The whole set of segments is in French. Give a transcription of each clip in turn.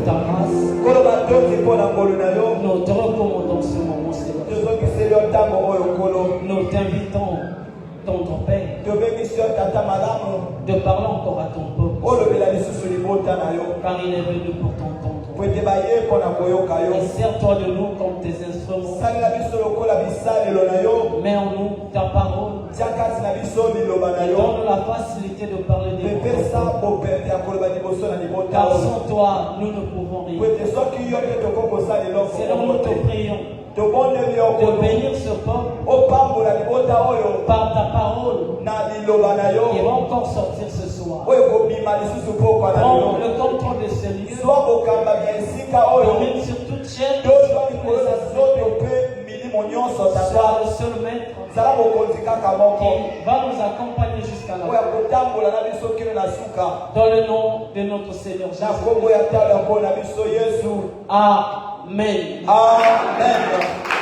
ta grâce. Nous te recommandons ce moment, Seigneur. Nous t'invitons dans ton Père de parler encore à ton peuple, car il est venu pour t'entendre. Et sers-toi de nous comme tes instruments. Mets en nous ta parole. Donne la facilité de parler des mots. Car sans toi, nous ne pouvons rien. C'est là où nous te prions de bénir ce peuple par ta parole qui va encore sortir ce soir. Prends le contrôle de ce lieu. Domine sur toute chaîne. Sois le seul maître qui va nous accompagner jusqu'à la fin. Dans le nom de notre Seigneur Jésus. Amen. Amen.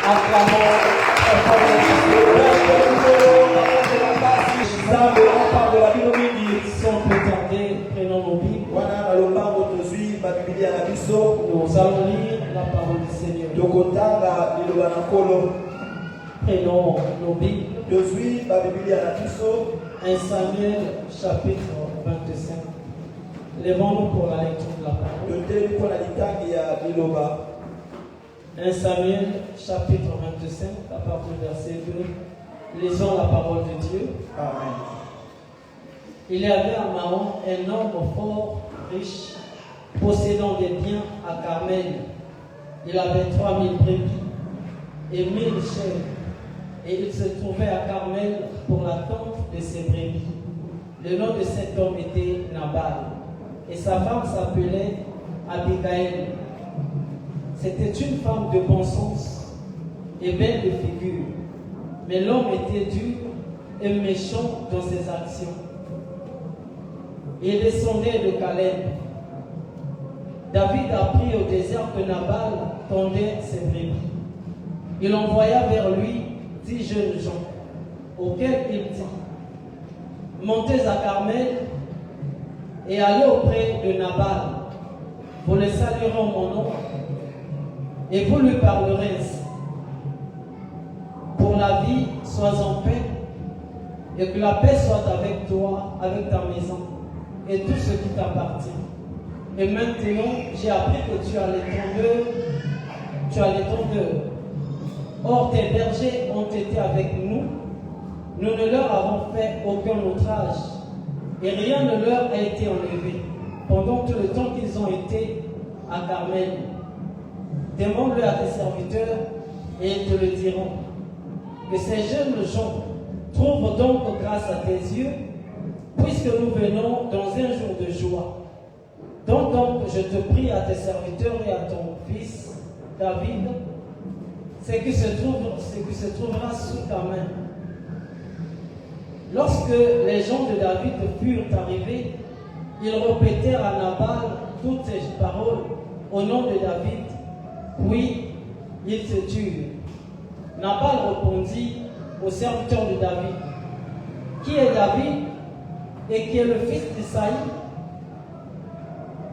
Acclamons. Sans plus tarder, prenons nos Bibles. Nous allons lire la parole du Seigneur. Prenons nos Bibles. 1 Samuel chapitre 25. Lèvons-nous pour la lecture de la parole. 1 Samuel chapitre 25, à partir du verset 2. Lisons la parole de Dieu. Amen. Il y avait à Mahon un homme fort riche, possédant des biens à Carmel. Il avait 3000 brebis et 1000 chèvres. Et il se trouvait à Carmel pour l'attente de ses brebis. Le nom de cet homme était Nabal. Et sa femme s'appelait Abigail. C'était une femme de bon sens et belle de figure. Mais l'homme était dur et méchant dans ses actions. Il descendait de Caleb. David apprit au désert que Nabal tondait ses brebis. Il envoya vers lui 10 jeunes gens, auxquels il dit: montez à Carmel et allez auprès de Nabal. Vous le saluerez en mon nom et vous lui parlerez ainsi: pour la vie, sois en paix, et que la paix soit avec toi, avec ta maison et tout ce qui t'appartient. Et maintenant, j'ai appris que tu as les tondeurs. Or, tes bergers ont été avec nous. Nous ne leur avons fait aucun outrage, et rien ne leur a été enlevé pendant tout le temps qu'ils ont été à Carmel. Demande-le à tes serviteurs, et ils te le diront. Que ces jeunes gens trouvent donc grâce à tes yeux, puisque nous venons dans un jour de joie. Donc, je te prie à tes serviteurs et à ton fils David, ce qui se trouvera sous ta main. Lorsque les gens de David furent arrivés, ils répétèrent à Nabal toutes ces paroles au nom de David, puis ils se turent. Nabal répondit au serviteur de David: qui est David et qui est le fils d'Isaïe?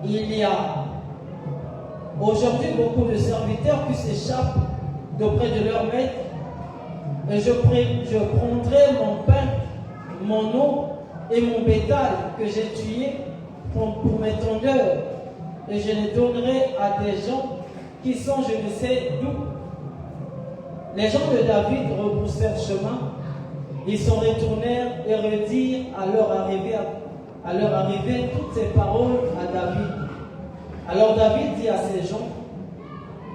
Il y a aujourd'hui beaucoup de serviteurs qui s'échappent d'auprès de leur maître, et je prendrai mon pain, mon eau et mon bétail que j'ai tué pour mes tondeurs, et je les donnerai à des gens qui sont je ne sais d'où. Les gens de David rebroussèrent chemin, ils s'en retournèrent et redirent à leur arrivée toutes ces paroles à David. Alors David dit à ces gens: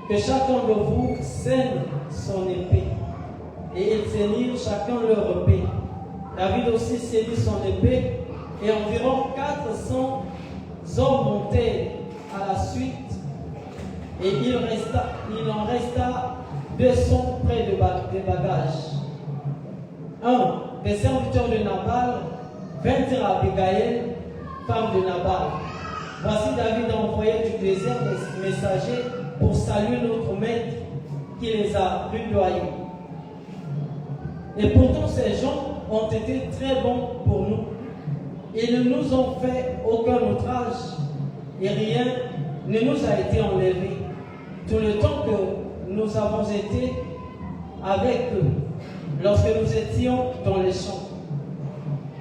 que chacun de vous saigne son épée. Et ils saignirent chacun leur épée. David aussi saignit son épée, et environ 400 hommes montèrent à la suite, et il en resta 200 près des bagages. Un des serviteurs de Nabal vint dire à Abigail, femme de Nabal: voici David a envoyé du désert des messagers pour saluer notre maître qui les a rudoyés. Et pourtant ces gens ont été très bons pour nous. Ils ne nous ont fait aucun outrage et rien ne nous a été enlevé. Tout le temps que nous avons été avec eux, lorsque nous étions dans les champs.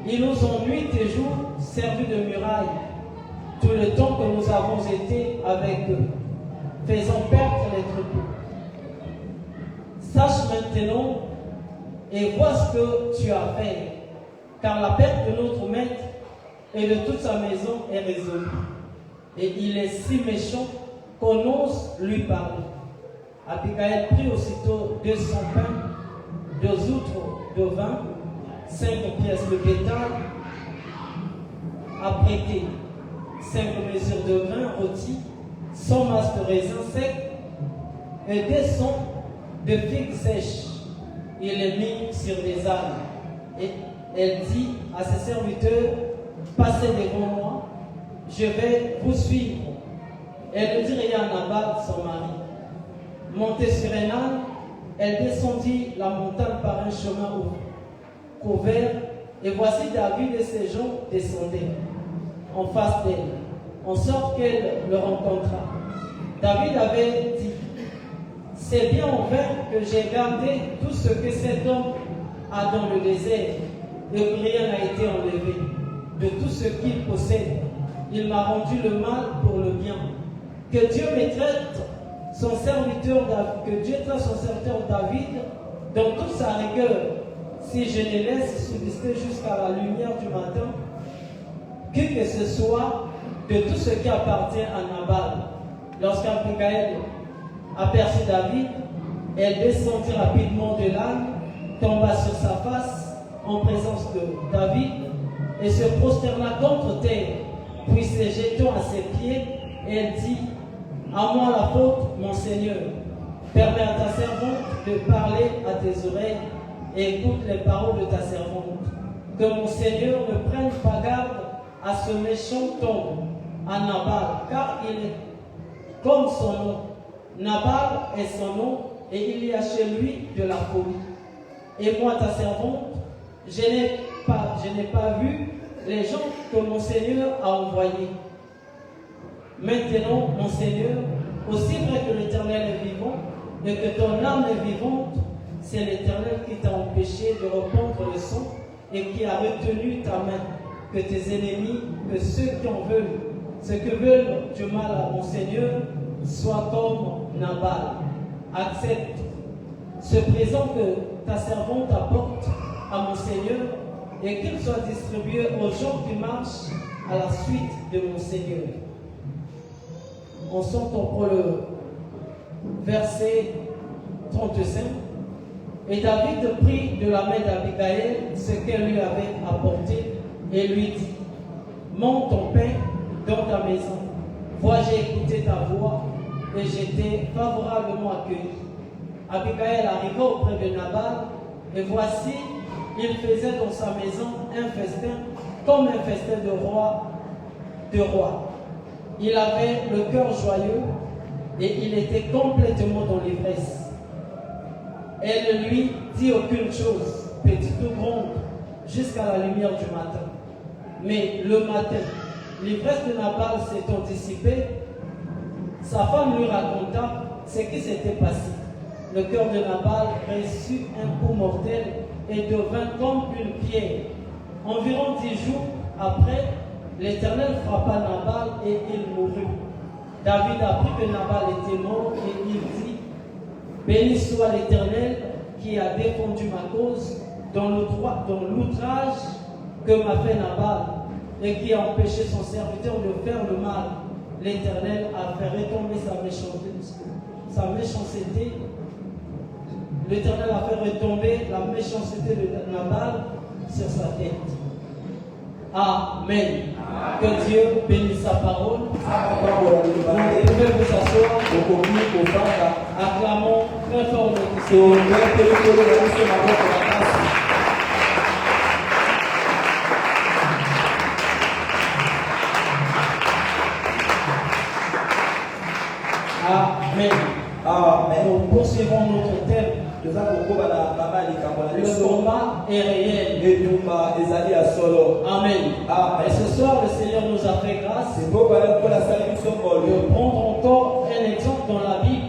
Ils nous ont nuit et jour servi de muraille, tout le temps que nous avons été avec eux, faisant perdre les troupeaux. Sache maintenant et vois ce que tu as fait, car la perte de notre maître et de toute sa maison est résolue. Et il est si méchant qu'on ose lui parler. Abigail prit aussitôt 200 pains, 2 outres de vin, 5 pièces de bétail à prêter, 5 mesures de grains rôtis, 100 masses de raisins secs et 200 de figues sèches. Il les mit sur des ânes. Et elle dit à ses serviteurs, passez devant moi, je vais vous suivre. Elle ne dit rien à Nabal, son mari. Montée sur un âne, elle descendit la montagne par un chemin couvert, et voici David et ses gens descendaient en face d'elle, en sorte qu'elle le rencontra. David avait dit, c'est bien en vain que j'ai gardé tout ce que cet homme a dans le désert, et que rien n'a été enlevé. De tout ce qu'il possède, il m'a rendu le mal pour le bien. Que Dieu me traite son serviteur David dans toute sa rigueur, si je les laisse subsister jusqu'à la lumière du matin, que ce soit de tout ce qui appartient à Nabal. Lorsqu'Abigail aperçut David, elle descendit rapidement de l'âne, tomba sur sa face en présence de David et se prosterna contre terre, puis se jetant à ses pieds, elle dit, à moi la faute, mon Seigneur. Permets à ta servante de parler à tes oreilles et écoute les paroles de ta servante. Que mon Seigneur ne prenne pas garde à ce méchant homme, à Nabal, car il est comme son nom. Nabal est son nom et il y a chez lui de la folie. Et moi, ta servante, je n'ai pas vu les gens que mon Seigneur a envoyés. Maintenant, mon Seigneur, aussi vrai que l'Éternel est vivant et que ton âme est vivante, c'est l'Éternel qui t'a empêché de répandre le sang et qui a retenu ta main. Que tes ennemis, que ceux qui en veulent, ceux qui veulent du mal à mon Seigneur, soient comme Nabal. Accepte ce présent que ta servante apporte à mon Seigneur et qu'il soit distribué aux gens qui marchent à la suite de mon Seigneur. On s'entend pour le verset 35. Et David prit de la main d'Abigail ce qu'elle lui avait apporté et lui dit, monte ton pain dans ta maison. Vois, j'ai écouté ta voix et j'étais favorablement accueilli. Abigail arriva auprès de Nabal et voici, il faisait dans sa maison un festin comme un festin de roi. Il avait le cœur joyeux et il était complètement dans l'ivresse. Elle ne lui dit aucune chose, petite ou grande, jusqu'à la lumière du matin. Mais le matin, l'ivresse de Nabal s'étant dissipée, sa femme lui raconta ce qui s'était passé. Le cœur de Nabal reçut un coup mortel et devint comme une pierre. Environ 10 jours après, l'Éternel frappa Nabal et il mourut. David apprit que Nabal était mort et il dit, béni soit l'Éternel qui a défendu ma cause dans l'outrage que m'a fait Nabal et qui a empêché son serviteur de faire le mal. L'Éternel a fait retomber sa méchanceté. L'Éternel a fait retomber la méchanceté de Nabal sur sa tête. Amen. Que Dieu bénisse sa parole. Vous pouvez vous asseoir. Acclamons très fort notre Seigneur. Amen. Nous poursuivons notre thème Le combat est réel. Amen. Et ce soir, le Seigneur nous a fait grâce de prendre encore un exemple dans la Bible,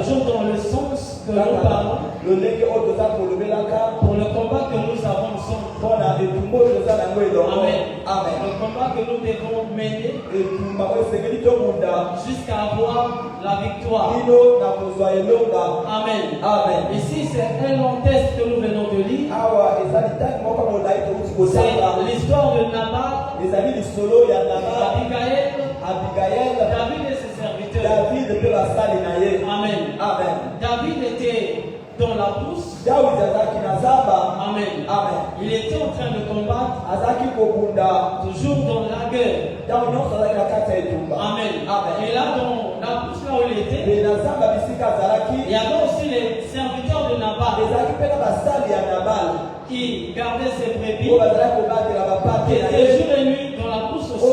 toujours dans le sens que nous parlons, pour le combat que nous avons ensemble. Amen. Le combat que nous devons mener jusqu'à avoir la victoire. Amen. Ici, c'est un long texte que nous venons de lire. C'est l'histoire de Nabal, Abigail, David et ses serviteurs. Amen. David était dans la brousse. Amen. Il était en train de combattre, toujours dans la guerre. Amen. Et là, dans la brousse, là où il était, il y avait aussi les serviteurs de Nabal qui gardaient ses brebis, qui étaient jour et nuit dans la brousse aussi. Et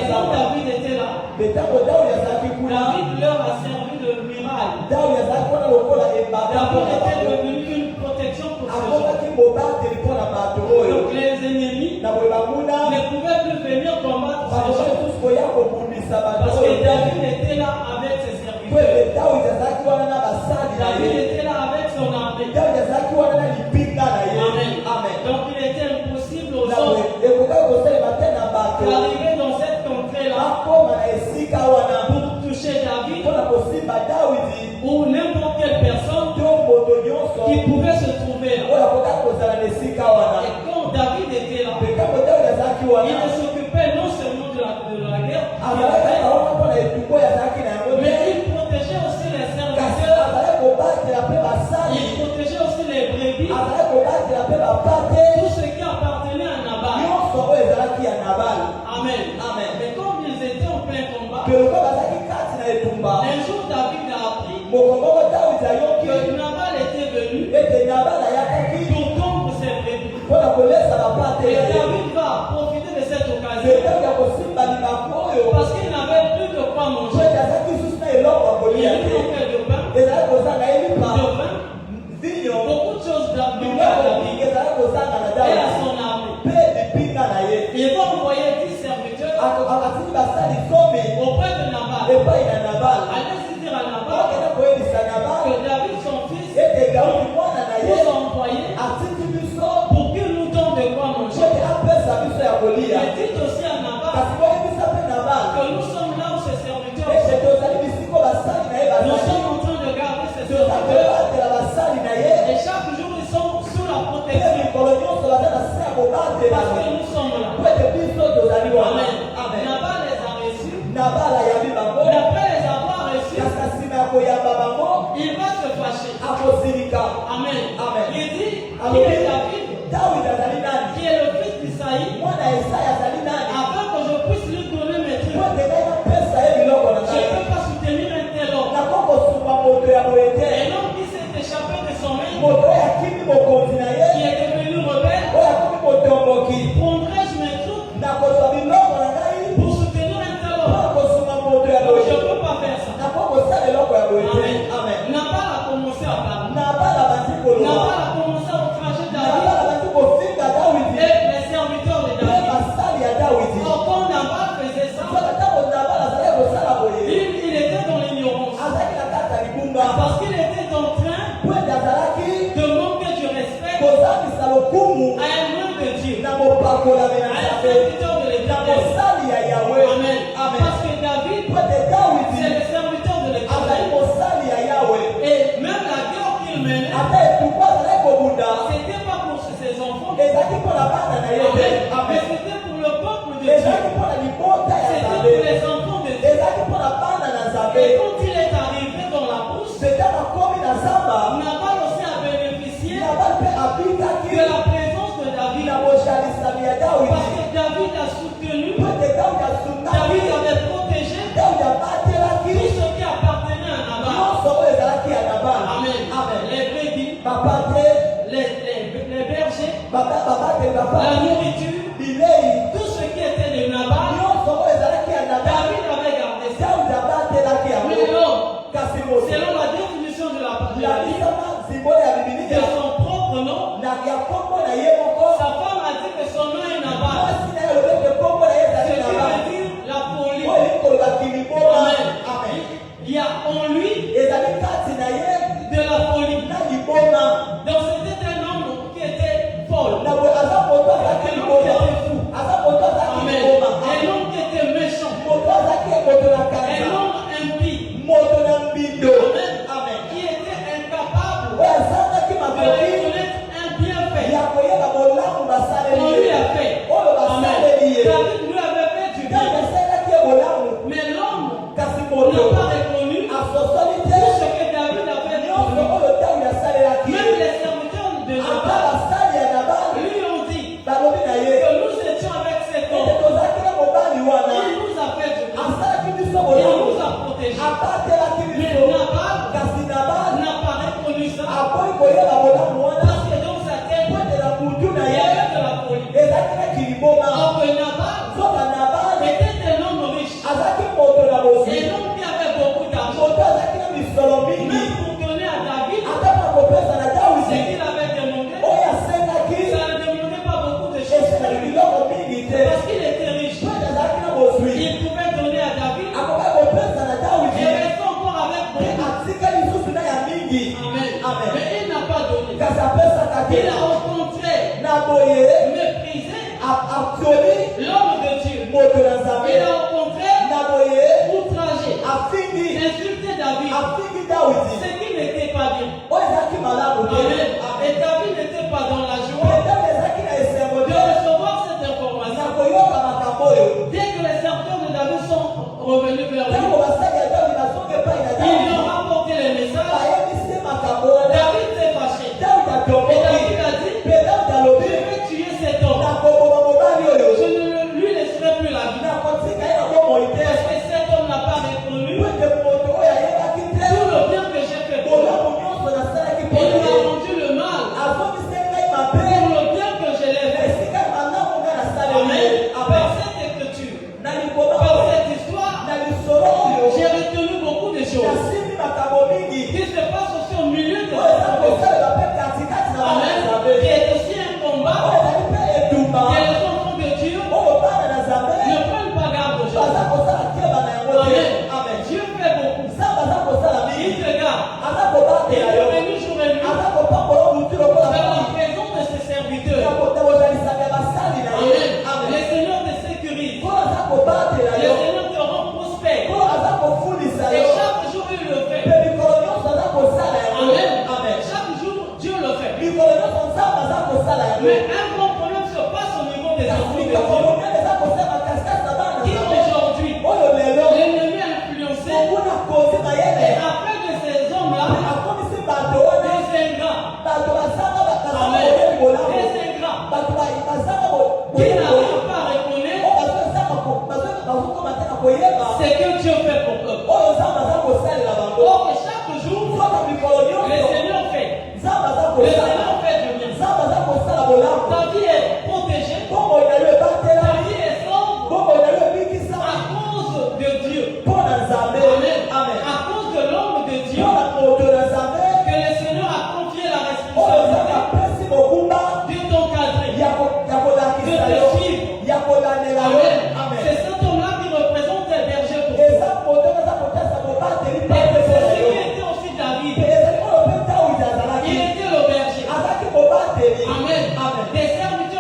quand David était là, David leur a servi de miracle. David était devenu une protection pour ces gens. Donc les ennemis ne pouvaient plus venir combattre ces gens. Parce que David était là avec ses serviteurs. David était là avec son armée. Amen. Donc il était impossible aux hommes d'arriver dans cette contrée-là pour toucher David ou n'importe quelle personne qui pouvait se trouver là. Et quand David était là, il ne s'occupait non seulement de la guerre, mais il protégeait aussi les serviteurs, il protégeait aussi les brebis, tout ce qui appartenait à Nabal. Amen. Mais comme ils étaient en plein combat, un jour David a appris que Nabal était venu pour tondre ses brebis. Et David va profiter de cette occasion parce qu'il n'avait plus de quoi manger. Il lui manquait de pain, beaucoup de choses à David et à son armée. Il va envoyer 10 serviteurs auprès de Nabal. Allez-y dire à Nabal que David, son fils, vous a envoyé pour qu'il nous donne de quoi manger. Mais dites aussi à Nabal que nous sommes là où ces serviteurs sont. Nous sommes en train de garder ces serviteurs. Et chaque jour, ils sont sous la protection. Parce que nous sommes là. Amen. Nabal les a reçus. Et après les avoir reçus, il va se fâcher. Amen. Il dit, qui est David, qui est le fils d'Isaïe, afin que je puisse lui donner mes trucs. Je ne peux pas soutenir un tel homme. Et l'homme qui s'est échappé de son maître, qui est devenu rebelle, prendrai-je mes trucs pour soutenir un tel homme? Donc je ne peux pas faire ça. Amen. Nabal a commencé à parler. Nabal a commencé à outrager David et les serviteurs de David. Or, quand Nabal faisait ça, il était dans l'ignorance. Parce qu'il était en train de manquer du respect à un homme de Dieu, à un serviteur de l'Éternel. Amen. Parce que David, c'est le serviteur de l'Éternel. Et même la guerre qu'il menait, c'était pas pour ses enfants, mais c'était pour le peuple de Dieu. C'était pour les enfants de Dieu. Et quand il est arrivé dans la brousse, Nabal aussi a bénéficié de la présence de David. Parce que David a soutenu, David avait protégé tout ce qui appartenait à Nabal. Amen. Les brebis, les bergers, la nourriture, tout ce qui était de Nabal, David avait gardé ça. Mais l'homme, c'est Il a rencontré, outragé, insulté David. Ce qui n'était pas bien. Amen. Et David n'était pas dans la joie de recevoir cette information. Dès que les serviteurs de David sont revenus vers lui, ils lui ont rapporté les messages. David s'est fâché. Et David a dit, je vais tuer cet homme. Je ne lui laisserai plus la vie. Parce que cet homme n'a pas répondu tout le bien que j'ai fait pour lui. Il m'a rendu le mal pour le bien que je l'ai fait. Amen. Par cette écriture, par cette histoire, j'ai retenu beaucoup de choses qui se passent aussi au milieu de cette Amen. Qui est aussi un combat que les enfants de Dieu ne prennent pas garde aux choses. Amen. Dieu fait beaucoup. Il te garde. Il est venu jour et nuit dans la présence de ses serviteurs. Amen. Le Seigneur te sécurise. Le Seigneur te rend prospère. Et chaque jour il le fait. Amen. Chaque jour Dieu le fait. Mais un grand problème se passe au niveau des enfants de Dieu. Qui aujourd'hui, l'ennemi a influencé et a fait de ces hommes-là des ingrats. Amen. Des ingrats qui n'arrivent pas à reconnaître ce que Dieu fait pour eux. Or, chaque jour, le Seigneur fait. Le Seigneur fait du bien. Ta vie est protégée. Ta vie est sauve à cause de Dieu. Amen. À cause de l'homme de Dieu que le Seigneur a confié la responsabilité de t'encadrer, de te suivre. Amen. C'est cet homme-là qui représente les bergers pour toi. Et c'est ce qui était aussi David. Il était le berger. Amen. Des serviteurs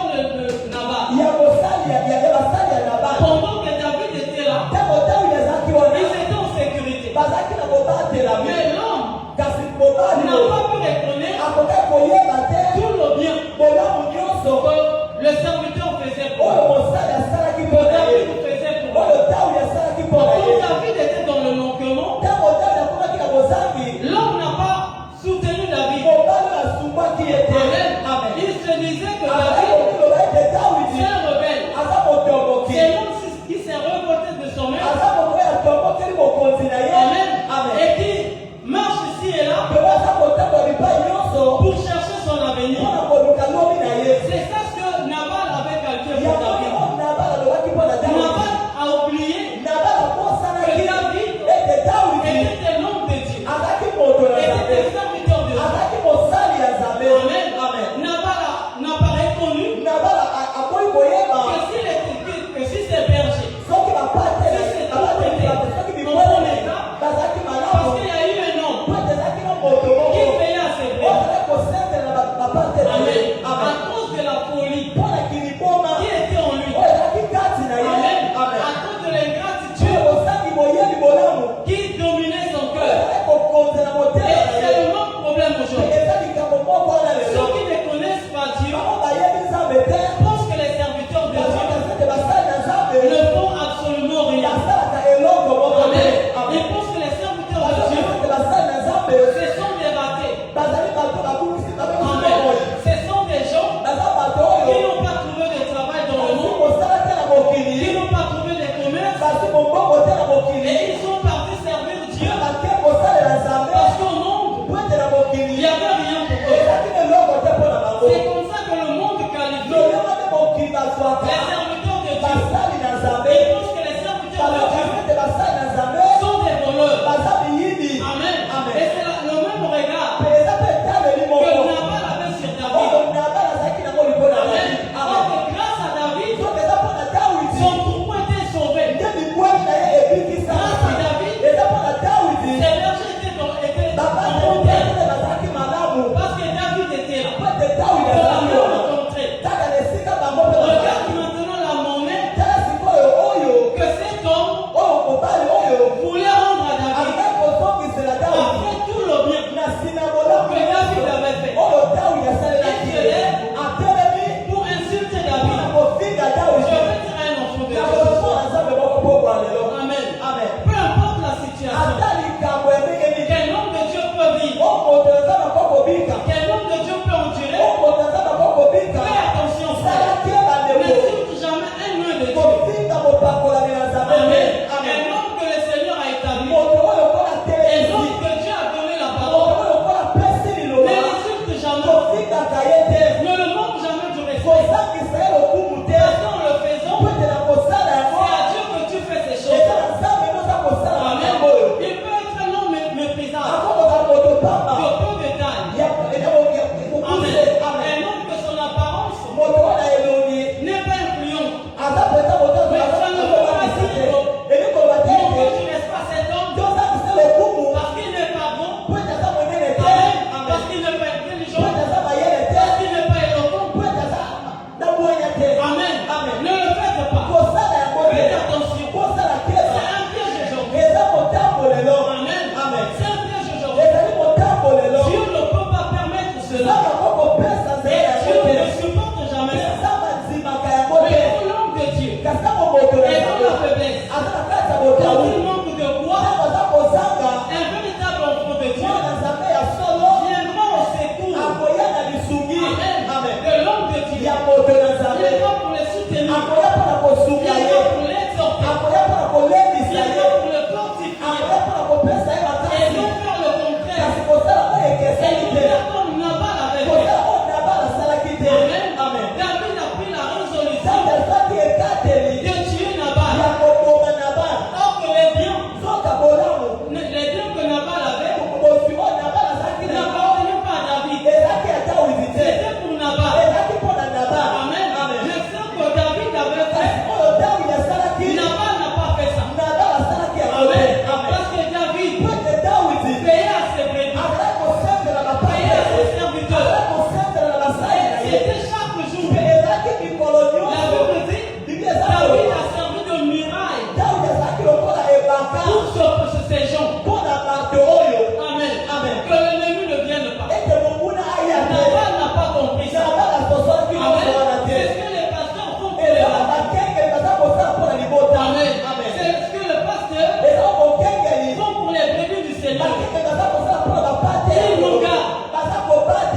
ces gens. Amen. Amen. Que l'ennemi ne vienne pas. Et que mon mouna aille à terre. Nabal n'a pas compris ça. La personne qui va Amen. voir la C'est terre. ce que les pasteurs font pour Et les là, enfants. on va quelqu'un qui va pour ça pour la libota. Amen. Amen. C'est ce que les pasteurs Et là, on va quelqu'un qui font pour les brebis du Seigneur. va pour ça pour la pâte. Ils nous gardent.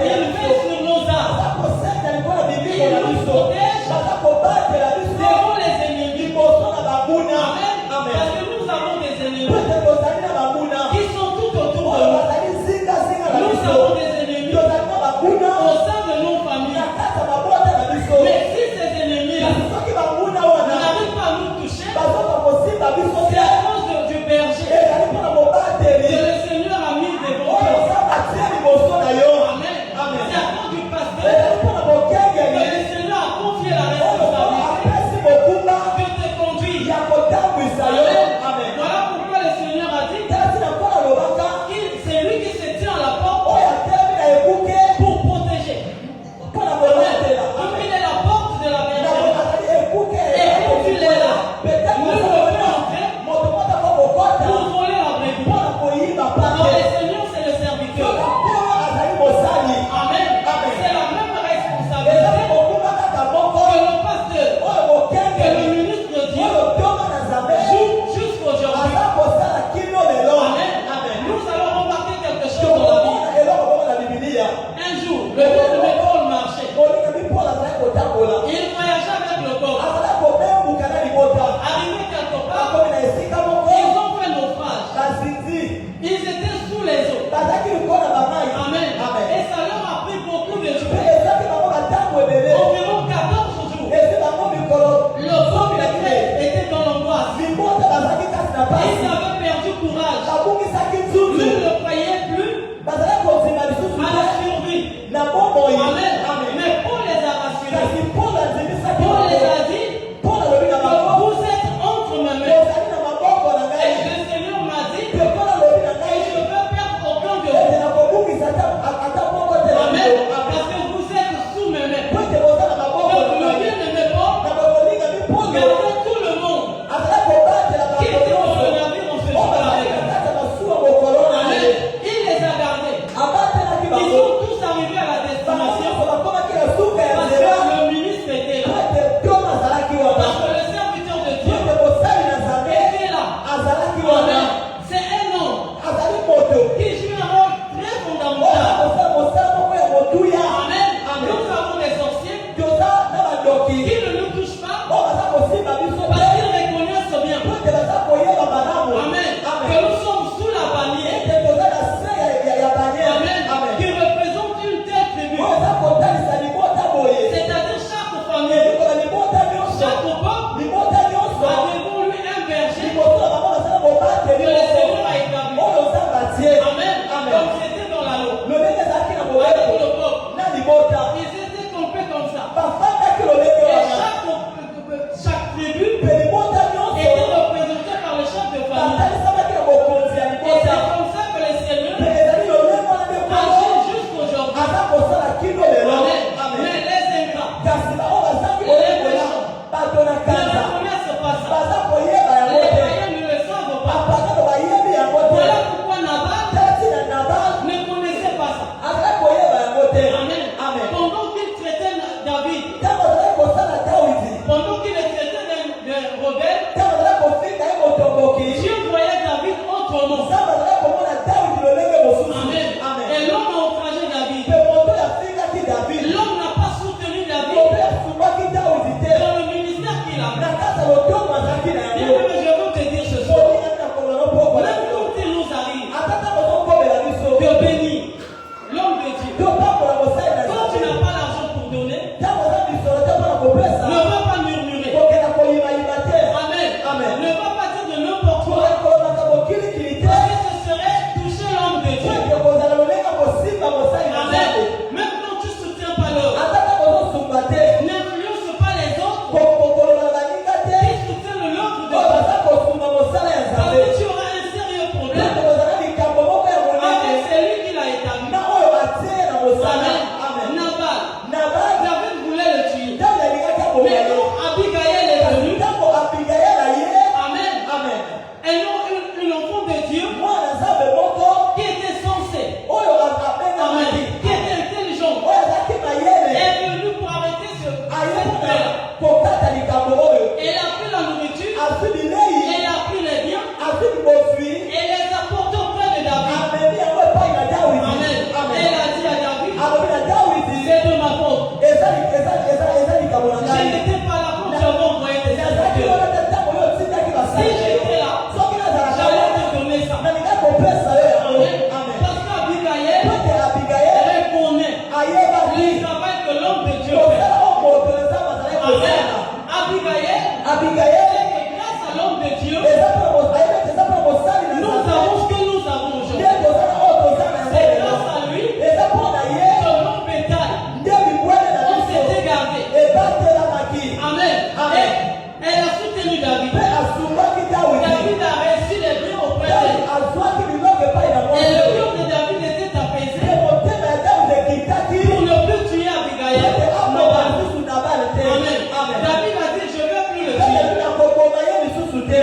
Ils veillent sur nos âmes. Ils nous protègent devant les ennemis. Amen. Parce que nous avons des ennemis qui sont tout autour de nous. Nous avons des ennemis au sein de nos familles. Mais si ces ennemis n'arrivent pas à nous toucher, c'est à cause du berger que le Seigneur a mis devant nous. Amen. C'est à cause du pasteur que le Seigneur a confié la responsabilité de te conduire. Amen. Voilà pourquoi le Seigneur a dit que c'est lui qui se tient à la porte pour protéger. Comme il est la porte de la bergerie. Et quand il est là, nous ne pouvons entrer pour voler la brebis. Alors le Seigneur, c'est le serviteur. Amen. C'est la même responsabilité que le pasteur, que le ministre de Dieu joue jusqu'aujourd'hui. Amen. Nous allons remarquer quelque chose dans la Bible. Un jour, le père de Paul marchait. Il voyageait avec le corps. Arrivé quelque part, ils ont fait naufrage. Ils étaient sous les eaux. Amen. Et ça leur a pris beaucoup de jours. Environ 14 jours. Le corps était dans l'angoisse. Ils avaient perdu courage. Ils ne croyaient plus à la survie. Amen. Mais Paul les a rassurés. Paul les a dit que vous êtes entre mes mains. Et le Seigneur m'a dit que je ne veux perdre aucun de vous. Amen. Parce que vous êtes sous mes mains. Donc ne bien-aimé Paul, gardez tout le monde qui était dans le navire en se préparer.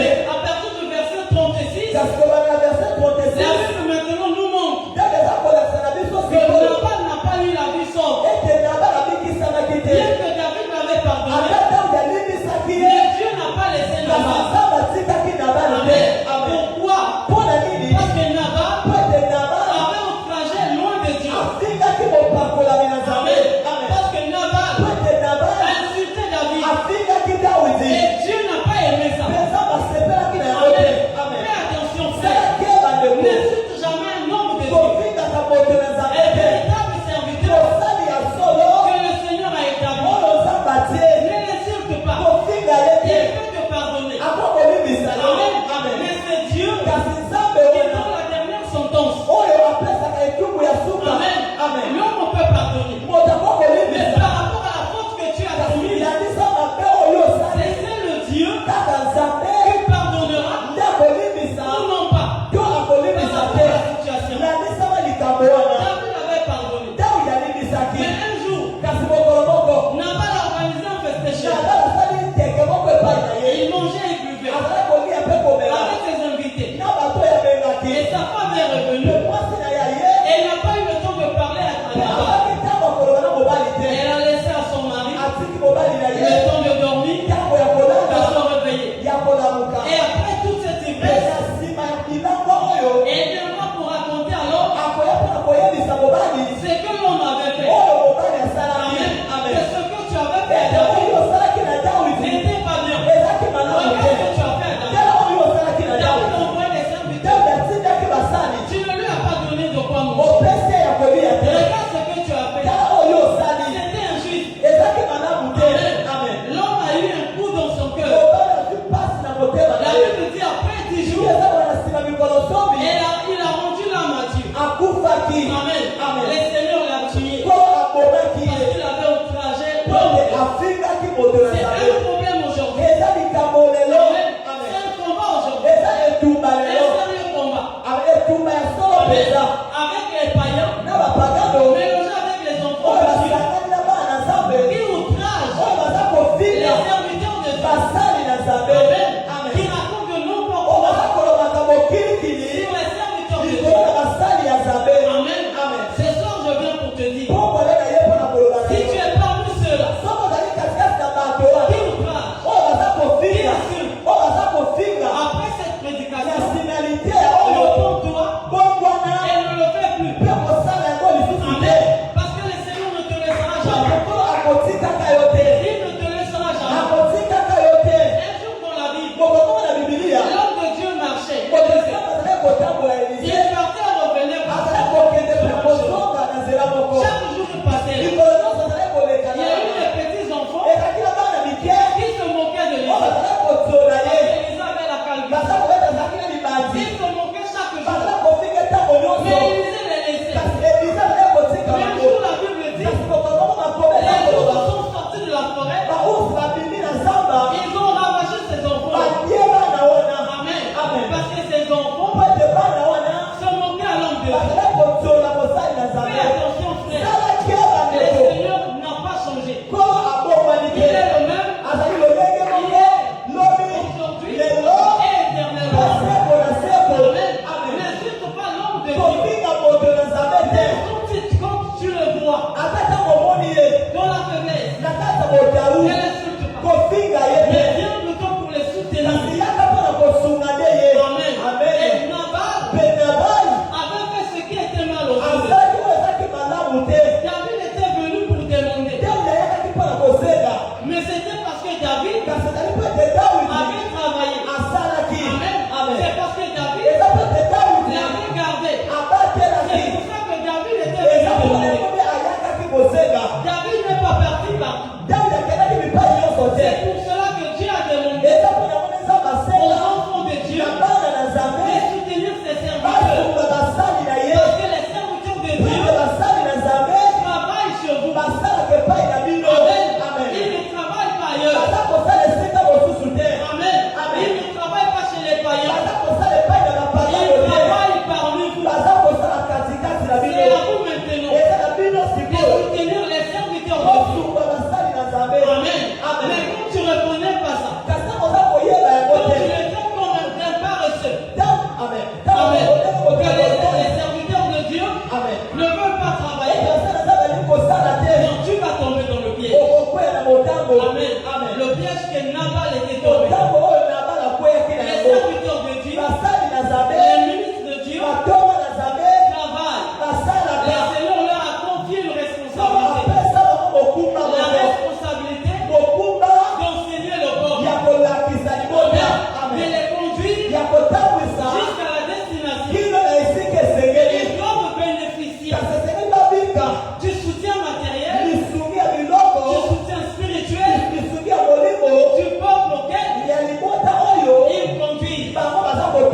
te. à partir du verset 36, Kasi kobanda verset la 36. Bible maintenant nous montre Ndenge eza kolakisa na biso que sikoyo. Nabal n'a pas eu la vie sauve. Ete Nabal abikisamaki te. Bien que David l'avait pardonné, Ata Daudi alimbisaki ye. mais Dieu n'a pas laissé Kasi Nabal. Nzambe atikaki Nabal te. Amen. Amen. Pourquoi? Mpona nini? Parce que Nabal Po ete Nabal avait outragé loin de Dieu. afingaki mopakolami na Nzambe. Amen. Amen. Parce que Nabal Po ete Nabal a insulté David. afingaki Daudi. Et Dieu n'a pas aimé ça. Mpe Nzambe asepelaki na yango te. Amen. Amen. Fais attention, frère. Salaki ye bandeko. N'insulte jamais un homme de Dieu. Kofingaka moto na Nzambe Un te. véritable serviteur Mosali ya solo que le Seigneur a établi. oyo Nzambe atie. Ne l'insulte pas. Kofinga ye Il te. peut te pardonner. Akokobimisa yo. Amen. Amen. Mais c'est Dieu Kasi Nzambe qui wana donne la dernière sentence. oyo apesaka etumbu ya suka. Amen. Amen. L'homme peut pardonner. Moto Mais akokobimisa. par rapport à la faute que tu as Kasi commise, yandisa mabe oyo osali. c'est le Dieu Kaka Nzambe qui pardonnera nde akolimisa ou non pas. yo Par akolimisa rapport te. à la situation. Yandisama likambo wana. David avait pardonné. Daudi alimisaki. Mais un jour, Kasi mokolo moko Nabal a organisé un festin. Nabal asali ndeke moko epai na ye. Il mangeait et buvait azali kolia mpe komela avec ses invités. na bato yabengaki. Et sa femme est revenue. Mwasi na ya ye Elle n'a pas eu le temps de parler à Nabal. azalaki ntango akoloba na mobali te. Elle a laissé à son mari atiki mobali na ye le temps de dormir, ntango ya de kolala se réveiller. ya kolamuka. Et après toute cette Mpe ivresse, na nsima ya bilanga oyo elle viendra pour raconter alors akoya mpona koyebisa mobali ce que l'homme avait fait. oyo mobali asalaki. Amen. Amen. Que ce que tu avais fait à ete David oyo osalaki na Dawidi n'était pas bien. ezalaki malamu Regarde ce te. que tu as fait à David. tala oyo osalaki na David Dawidi. envoie des serviteurs. Dawidi atindaki basali Tu ne lui as pas donné de quoi manger. opesi ye ya kolia te. Regarde ce que tu as fait. tala oyo osali C'était injuste. ezalaki malamu te. Amen. L'homme a eu un coup dans son cœur. mobali azwi mpasi na motema na La ye. Bible dit après 10 jours, eza wana nsima mikolo zomi il a rendu l'âme à Dieu. akufaki. Amen. Amen. Le Seigneur l'a tué po abomaki parce ye qu'il avait outragé po l'homme. afingaki moto na C'est Nzambe. un problème aujourd'hui. eza likambo lelo. Amen. Amen. C'est un combat aujourd'hui. eza etumba Un lelo. sérieux combat. etumba ya solo Amen. mpenza Avec les païens, na bapagano mélangés avec les enfants oyo de Dieu, basangani na bana na Nzambe qui outragent oyo baza les kofinga serviteurs de Dieu. basali na Nzambe. Amen. Amen. Qui racontent de n'importe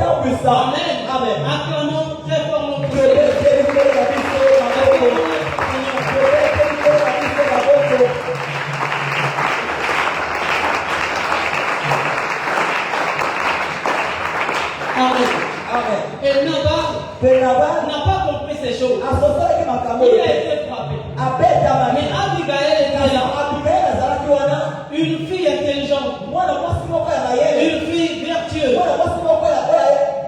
tant puissant. Amen. Amen. Acclamons très fort notre Je Dieu. vais délivrer la vie sur ma boca. Je vais délivrer la vie sur ma boca. Amen. Amen. Et Nabal Nabal n'a pas compris ces choses. asosolaki makambo Il a te. été frappé. Abetamaki. Mais Abigail était là. Abigail azalaki wana. Une fille intelligente. Mwana mwasi moko ya mayele. Une fille vertueuse. Mwana mwasi moko ya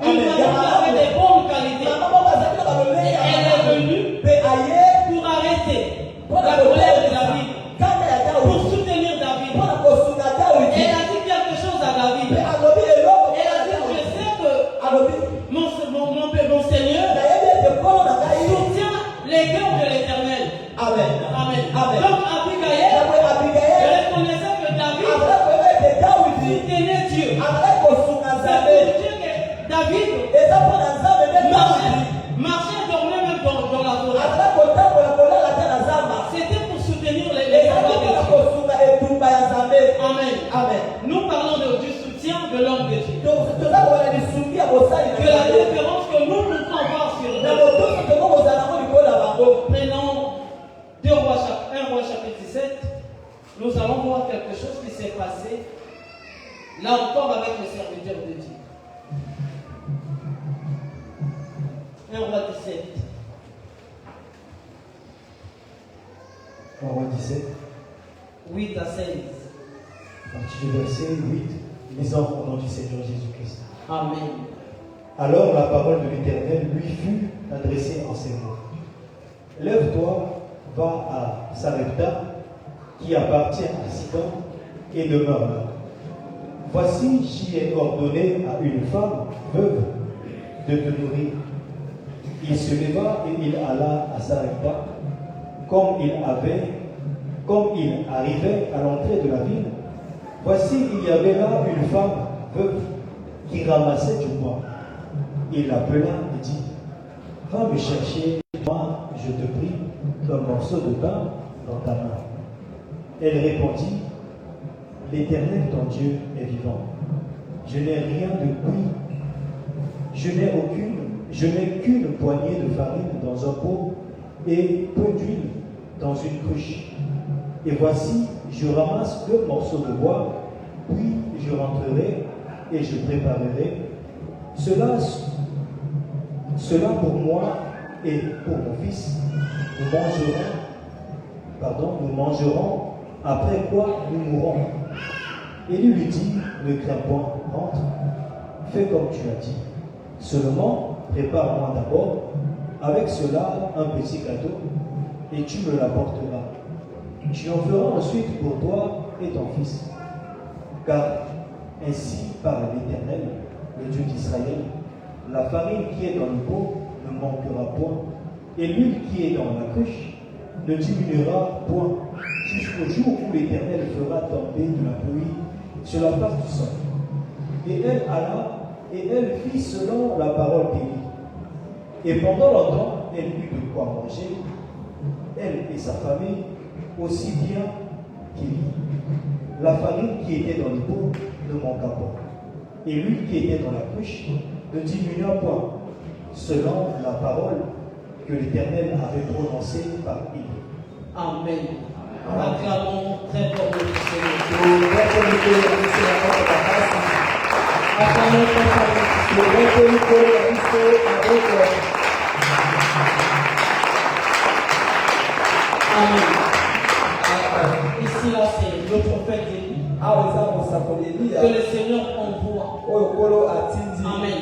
Une maman qui avait des bonnes qualités. mama moko azalaki na balolei ya Elle est venue mpe aye pour arrêter mpona la colère de David. kanda ya Pour Dawidi soutenir David. mpona kosunga Dawidi Elle a dit quelque chose à David. mpe alobi eloko Elle a dit, je sais que alobi mon Seigneur nayebi ete nkolo na ngai soutient les cœurs de l'Éternel. amen Amen. Amen. Donc Abigail Yabwe Abigail reconnaissait que David azalaki koyeba ete Dawidi soutenait Dieu. azalaki kosunga C'est Nzambe pour dire que David eza mpona Nzambe nde Dawidi marchait dormait même dans la forêt. azalaki kotambola kolala te na zamba C'était pour soutenir les ezalaki combats de mpona Dieu. kosunga etumba ya Nzambe Amen. amen Nous parlons du soutien de l'homme de Dieu. toza kola lisungi ya mosali na Que la Nzambe différence que nous pouvons voir sur na eux. motoso tokokozala nango likolo na bango Prenons 1 Roi chapitre 17. Nous allons voir quelque chose qui s'est passé là encore avec le serviteur de Dieu. 1 Roi 17. 1 Roi 17, 8 à 16. à partir du verset 8, lisons au nom du Seigneur Jésus-Christ. Amen. Alors la parole de l'Éternel lui fut adressée en ces mots. Lève-toi, va à Sarepta, qui appartient à Sidon, et demeure là. Voici, j'y ai ordonné à une femme veuve de te nourrir. Il se leva et il alla à Sarepta. Comme il arrivait à l'entrée de la ville, voici, il y avait là une femme veuve qui ramassait du bois. Il l'appela et dit, va me chercher, moi, je te prie, un morceau de pain dans ta main. Elle répondit, l'Éternel ton Dieu est vivant. Je n'ai rien de cuit. Je n'ai qu'une poignée de farine dans un pot et peu d'huile dans une cruche. Et voici, je ramasse 2 morceaux de bois, puis je rentrerai et je préparerai. Cela pour moi et pour mon fils, nous mangerons, après quoi nous mourrons. Élie lui dit, ne crains point, rentre, fais comme tu as dit. Seulement, prépare-moi d'abord avec cela un petit gâteau et tu me l'apporteras. Tu en feras ensuite pour toi et ton fils. Car ainsi parle l'Éternel, le Dieu d'Israël, la farine qui est dans le pot ne manquera point, et l'huile qui est dans la cruche ne diminuera point, jusqu'au jour où l'Éternel fera tomber de la pluie sur la face du sol. Et elle alla, et elle fit selon la parole d'Élie. Et pendant longtemps, elle eut de quoi manger, elle et sa famille, aussi bien qu'Élie. La farine qui était dans le pot ne manqua pas, et l'huile qui était dans la cruche ne diminua point, selon la parole que l'Éternel avait prononcée par Élie. Amen. Acclamons très fort le Seigneur. Acclamons très fort le Seigneur. Amen. Ici, là, c'est le prophète Élie que le Seigneur envoie. Amen.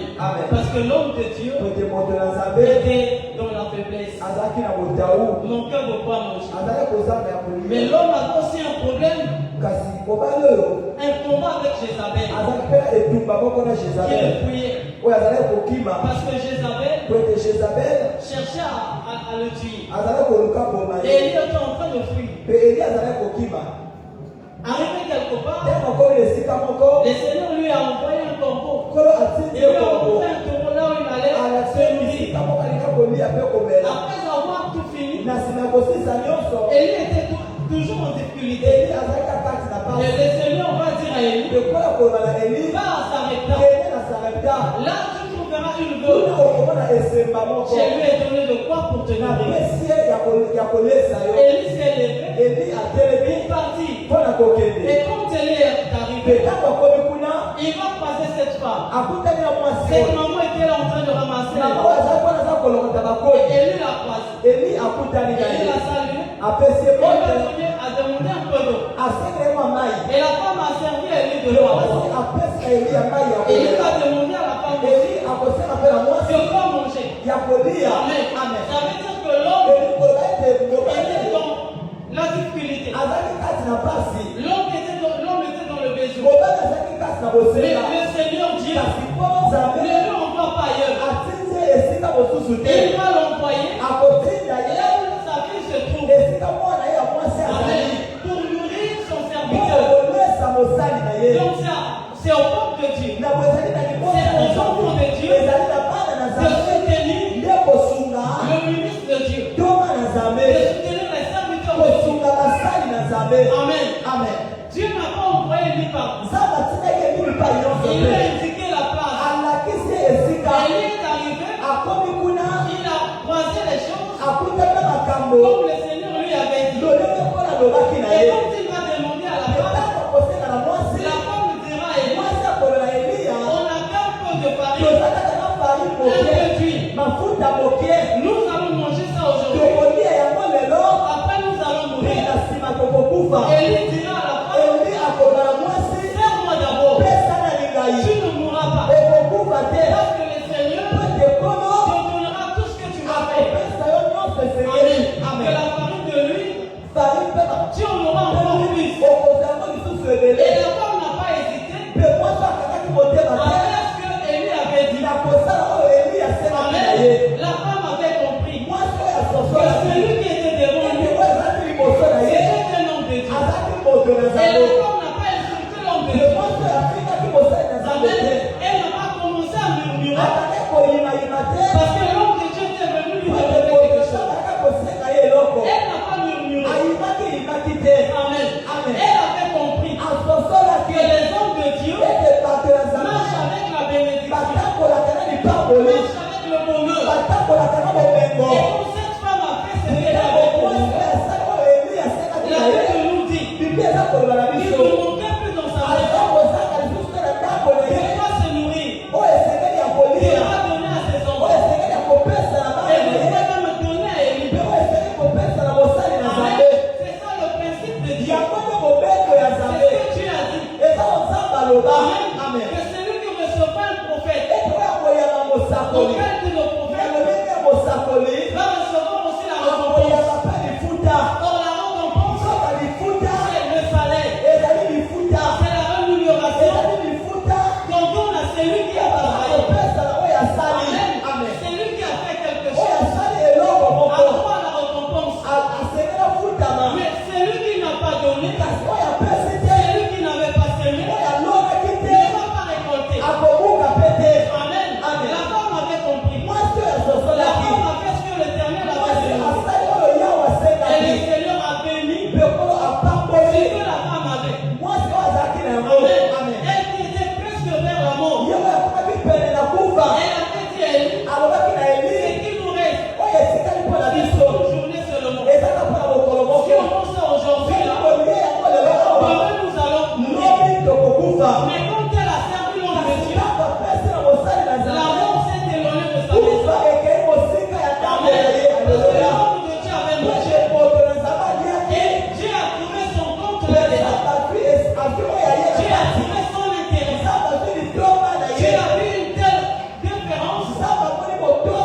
Parce que l'homme de Dieu était dans la faiblesse. Mon cœur ne veut pas manger. Mais l'homme a aussi un problème, un combat avec Jézabel. Qui est fouillé. Parce que Jézabel cherchait à le tuer. Et il était en train de fuir. Arrivé quelque part, le Seigneur lui a envoyé un corbeau. Il lui a envoyé un corbeau là où il allait se nourrir. Après avoir tout fini, Élie était toujours en difficulté. Et le Seigneur va dire à Élie, va à Sarepta. Là, tu une veuve. kuna okomona esemba moko Je lui ai donné de quoi pour tenir na debout. pesi ye ya kolesa yo Élie s'est levé, eli atelemi il est parti. mpona kokende Et quand Élie est mpe arrivé, ntango akomi kuna il va passer cette femme. akutani na mwasi Cette oyo maman était là en train de ramasser les nango bois. aza mpona aza kolokota bakoni Élie l'a croisé. eli akutani na Élie ye l'a salué. apesi ye Il va bote donner à demander un peu d'eau. asengele mwa mai Et la femme a servi Élie de l'eau à mwasi boire. apesi na eli ya mai ya Élie kolela va demander à la femme eli akosenga mpe na mwasi de quoi manger. ya kolia Amen. amen Ça veut dire que l'homme eli koloba ete mobali était dans la difficulté. azali kati na pasi L'homme était dans le besoin. mobali azali kati na Mais bosenga le Seigneur Dieu kasi mpo nzambe ne l'envoie pas ailleurs. atinze esika mosusu te Il va l'envoyer akotinda ye là où sa fille se trouve. esika mwana ye ya mwasi Amen. azali Pour nourrir son mpo serviteur. kolesa mosali na ye Donc ça, c'est au peuple de Dieu. na bozali na libota C'est na aux enfants de Dieu ezali na bana na de nzambe soutenir nde kosunga le ministre de Dieu. toma na nzambe De soutenir les serviteurs de Dieu. kosunga basali na nzambe Amen. amen Dieu n'a pas envoyé lui par. nzambe atindaki ebibi pa nyonso Il lui a te indiqué la place. alakisi esika Élie est arrivé, akomi kuna il a croisé les choses akutaki makambo comme le Seigneur lui avait dit. lolenge mpo nalobaki na Et ye quand il va demander à la femme, ntango akosenga na mwasi la femme lui dira à Élie, mwasi akolola eliya on n'a qu'un peu de farine, tozalaka na farine un moke peu d'huile. mafuta moke Nous allons manger ça aujourd'hui. tokolia yango lelo Après, nous allons mpe mourir. na nsima tokokufa Élie dira à la femme, eli akolola mwasi sers-moi d'abord. pesa na lingai Tu ne mourras pas. okokufa te Parce que le Seigneur mpo tekolo te donnera tout ce que tu vas faire. akopesa yo nyonso Amen. esengeli Que amen la farine de l'huile, farine mpe tu en auras encore plus. okozango lisusu Et ebele la femme n'a pas hésité. mpe mwasi akangaki motema te Après ce que Élie avait dit, na kosala oyo eli asengaki na ye Amen. La femme avait compris mwasi oyo que asosolaki celui qui était devant lui, oyo azali liboso na ye c'était un homme de Dieu. azali moto na Et nzambe la femme n'a pas insulté l'homme de le Dieu. mwasi oyo afingaki mosali na nzambe Amen. te Elle n'a pas commencé à murmurer akangaki koyimayima te parce que l'homme de Dieu était venu lui po demander moto quelque chose. asalaka kosenga ye eloko Elle n'a pas murmuré. ayimaki te Amen. Amen. Elle avait compris asosolaki que les hommes de Dieu ete bato ya nzambe marchent avec la bénédiction, batambolaka na lipamboli marchent avec le bonheur. batambolaka na bomengo Et comme cette femme a fait ce qu'elle ntango avait mwasi compris, oyo asali oyo eli asengaki la na ye Bible nous dit bibi eza koloba na qu'il biso ne manquait plus dans sa maison azokozanga lisusu te na ndako na de ye quoi se nourrir. oyo esengeli ya Il kolia va donner à ses oyo enfants. esengeli ya kopesa na bana Et na il ye va même donner à Élie. mpe oyo esengeli kopesa na mosali na Amen. nzambe C'est ça le principe de Dieu. yango nde mobeko ya C'est nzambe ce que Dieu a dit. eza nzambe aloba Amen. amen Que celui qui recevra un prophète, ete oyo akoyama mosakoli auquel que le ya prophète lolenge ya mosakoli va recevoir aussi la récompense. akoyama mpe lifuta Or la récompense, soka lifuta c'est le salaire, ezali lifuta c'est la rémunération ezali lifuta qu'on donne à celui qui a travaillé. akopesa na oyo asali Amen. amen Celui qui a fait quelque oyo chose asali eloko a moko droit à la récompense. asengela futama Mais celui qui n'a pas donné, kasi oyo apesi te celui qui n'avait pas semé, oyo alonaki ne te va pas récolter. akobuka pe te Amen. Amen. La femme avait compris. mwasi oyo La asosolaki femme a fait ce que l'Éternel avait mwasi demandé. asali oyo yawe Et le asengaki Seigneur a béni mpe kolo ce apamboli que la femme avait. mwasi oyo azalaki na yango Amen. amen Elle qui était presque vers la mort. ye oyo akomaki pene na kufa Elle a dit à Élie, alobaki na ce eli qui nous reste, oyo esikali mpo na c'est biso une journée seulement. ezaka mpo na mokolo Si moko on pense à aujourd'hui, là, kolie yango lelo awa demain nous allons mourir. lobi tokokufa Mais quand elle a servi l'homme de Dieu, ntango apesi na mosali na la nzambe mort s'est éloignée de sa kufa maison. ekei mosika ya ntango Amen. na ye Parce que aleluya l'homme de Dieu avait mangé. mpe moto na nzambe aliaki Et Dieu a trouvé son compte mpe là-dedans. nzambe azwi azwi oyo Dieu a ayekaki trouvé son intérêt. nzambe azwi litoma na Dieu ye a vu une telle différence nzambe amoni moto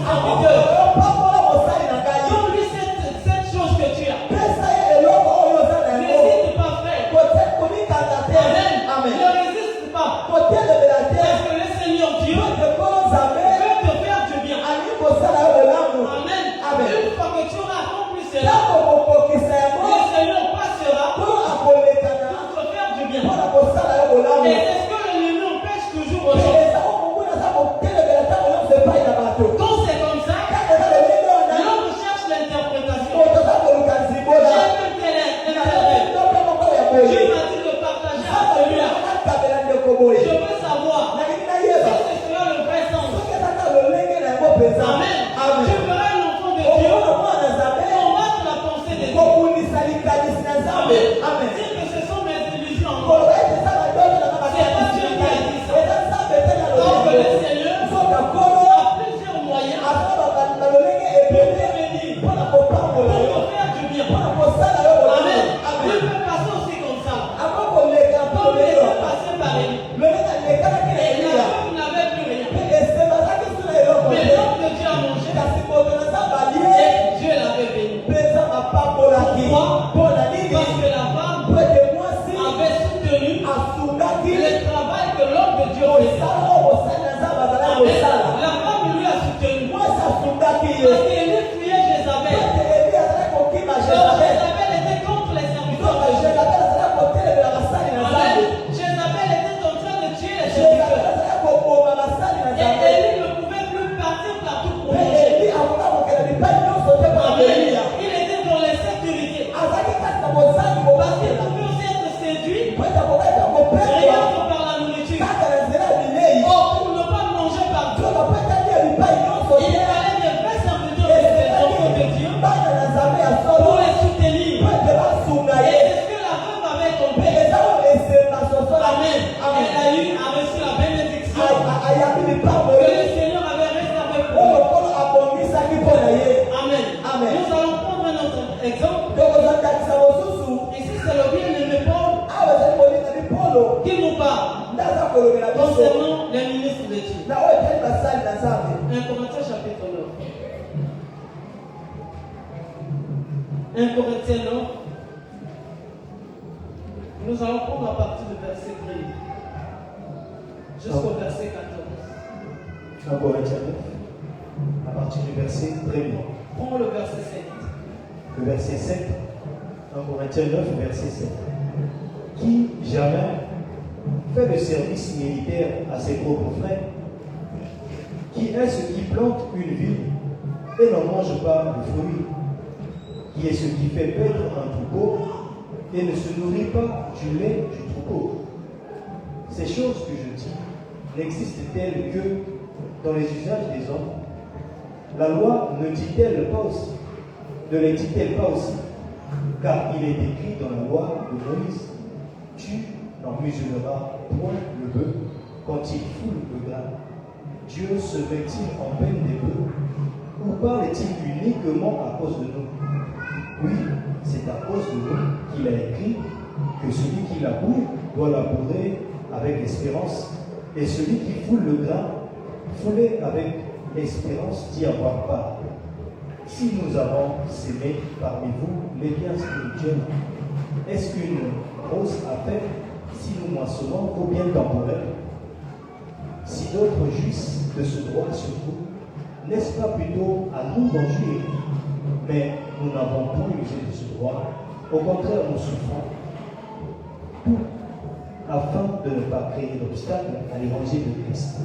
serviteur. Pambola mosali na ngai. Donne-lui cette chose que tu as. Pesa ye eloko oyo oza na yango. N'hésite pas, frère. Komikanga te. Amen. Amen. Ne résiste pas. Kotelebela te. Parce que le Seigneur Dieu Ekolo nzambe veut te faire du bien. alingi kosala yo bolamu. Amen. Amen. Une fois que tu auras accompli cela, Ntango kokokisa yango le Seigneur passera mpo akolekana pour te faire du bien. mpona kosala yo bolamu. Et c'est ce que l'ennemi empêche toujours aujourd'hui. eza omonguna aza kotelebela ntango nyonso epai na bato. Quand c'est comme ça, Kaka eza lolenge wana l'homme cherche l'interprétation. moto aza koluka nzimbola. J'ai un intérêt. ndoto moko ya Dieu boye. m'a dit de partager à celui-là. akabela ndeko boye. Je veux savoir nalingi si nayeba ce sera le vrai sens. soki ezaka lolenge na yango mpenza. Amen. Amen. Tu feras un enfant de Dieu. omona mwana nzambe Combattre la pensée de Dieu. kobundisa likanisi na nzambe. Amen. Amen. Dire que ce sont mes illusions. koloba ete eza bandoto na C'est pas Dieu qui a dit ça. eza nzambe te na Or que le lolenge. Seigneur soka kolo a plusieurs moyens aza balolenge ebele mpona kopambola yo pour te faire du bien. mpona kosala yo bolamu. Amen. Tu Amen. peux passer aussi comme ça. ako koleka mpo Comme les lelo autres passaient par Élie. lolenge alekanaki na Et la eliya femme n'avait plus rien. mpe esebazaki suna eloko Mais te. l'homme de Dieu a mangé kasi moto na nzambe alie et Dieu l'avait béni. mpenza apambolaki mpo na nini Parce que la femme mpo ete mwasi avait soutenu asungaki le travail que l'homme de Dieu faisait. kosala oyo mosali na nzambe azalaki Amen. kosala. La femme lui a soutenu. mwasi asungaki ye Parce qu'Élie fuyait Jézabel. ete eli azalaki kokima Donc jezabel. Jézabel était contre les serviteurs donc de Dieu. jezabel azalaki kotelebela basali na Amen. nzambe. Jézabel était en train de tuer les jezabel serviteurs. azalaki koboma basali na Et nzambe. Élie ne pouvait plus partir partout pour mpe manger. eli akoka kokela bipai nyonso te mpona Amen. kolia. Il était dans l'insécurité. azalaki kati na bozangi Parce qu'il kobakela pouvait aussi être séduit mpo ete akokaki rien kopengwa que par la nourriture. kaka na nzela ya bilei. Or, pour ne pas manger partout, soka mpo ete alia bipai nyonso il te. fallait des vrais serviteurs de ces enfants de Dieu bana na nzambe ya pour solo les soutenir. mpo ete basunga Et ye. c'est ce que la veuve avait mpe compris. eza oyo esenga sosola. Amen. Amen. Elle a reçu la bénédiction ayambi que lipamboli le Seigneur avait réservée pour oyo elle. nkolo abongisaki mpo na ye. Amen. Amen. Nous allons prendre un autre exemple. tokozondakisa mosusu Ici, c'est le bien-aimé Paul awa ezali kolinga bipolo qui nous parle nde aza kolobela biso concernant les ministres de Dieu. na oyo etali basali na nzambe. 1 Corinthiens chapitre 9. 1 Corinthiens 9. Nous allons prendre à partir du verset 1 jusqu'au verset 14. 1 Corinthiens 9, à partir du verset 1er. Prends le verset 7. Le verset 7, 1 Corinthiens 9, verset 7. Qui jamais fait le service militaire à ses propres frères? Qui est-ce qui plante une vigne et n'en mange pas le fruit? Qui est ce qui fait paître un troupeau et ne se nourrit pas du lait du troupeau? Ces choses que je dis n'existent-elles que dans les usages des hommes? La loi ne dit-elle pas aussi? Ne les dit-elle pas aussi? Car il est écrit dans la loi de Moïse: tu n'en muselleras point le bœuf quand il foule le grain. Dieu se met-il en peine des bœufs? Ou parle-t-il uniquement à cause de nous? Oui, c'est à cause de nous qu'il a écrit que celui qui laboure doit labourer avec espérance, et celui qui foule le grain, fouler avec espérance d'y avoir part. Si nous avons sémé parmi vous les biens spirituels, est-ce qu'une grosse affaire si nous moissonnons vos biens temporels? Si d'autres jouissent de ce droit sur vous, n'est-ce pas plutôt à nous d'en jouir? Mais nous n'avons point usé de ce droit, au contraire nous souffrons, tout afin de ne pas créer d'obstacle à l'évangile de Christ.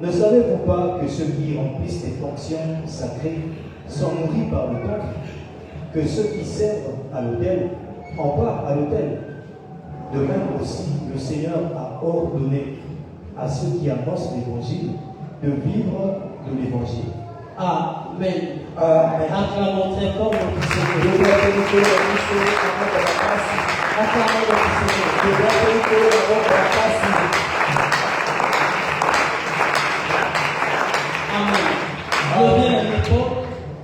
Ne savez-vous pas que ceux qui remplissent des fonctions sacrées sont nourris par le temple, que ceux qui servent à l'autel en part à l'autel? De même aussi, le Seigneur a ordonné à ceux qui annoncent l'évangile de vivre de l'évangile. Amen. Amen. Acclamons très fort notre Seigneur. Dieu doit te dire la grâce. Acclamons notre Seigneur. Dieu doit te dire la grâce. Amen. Le bien-aimé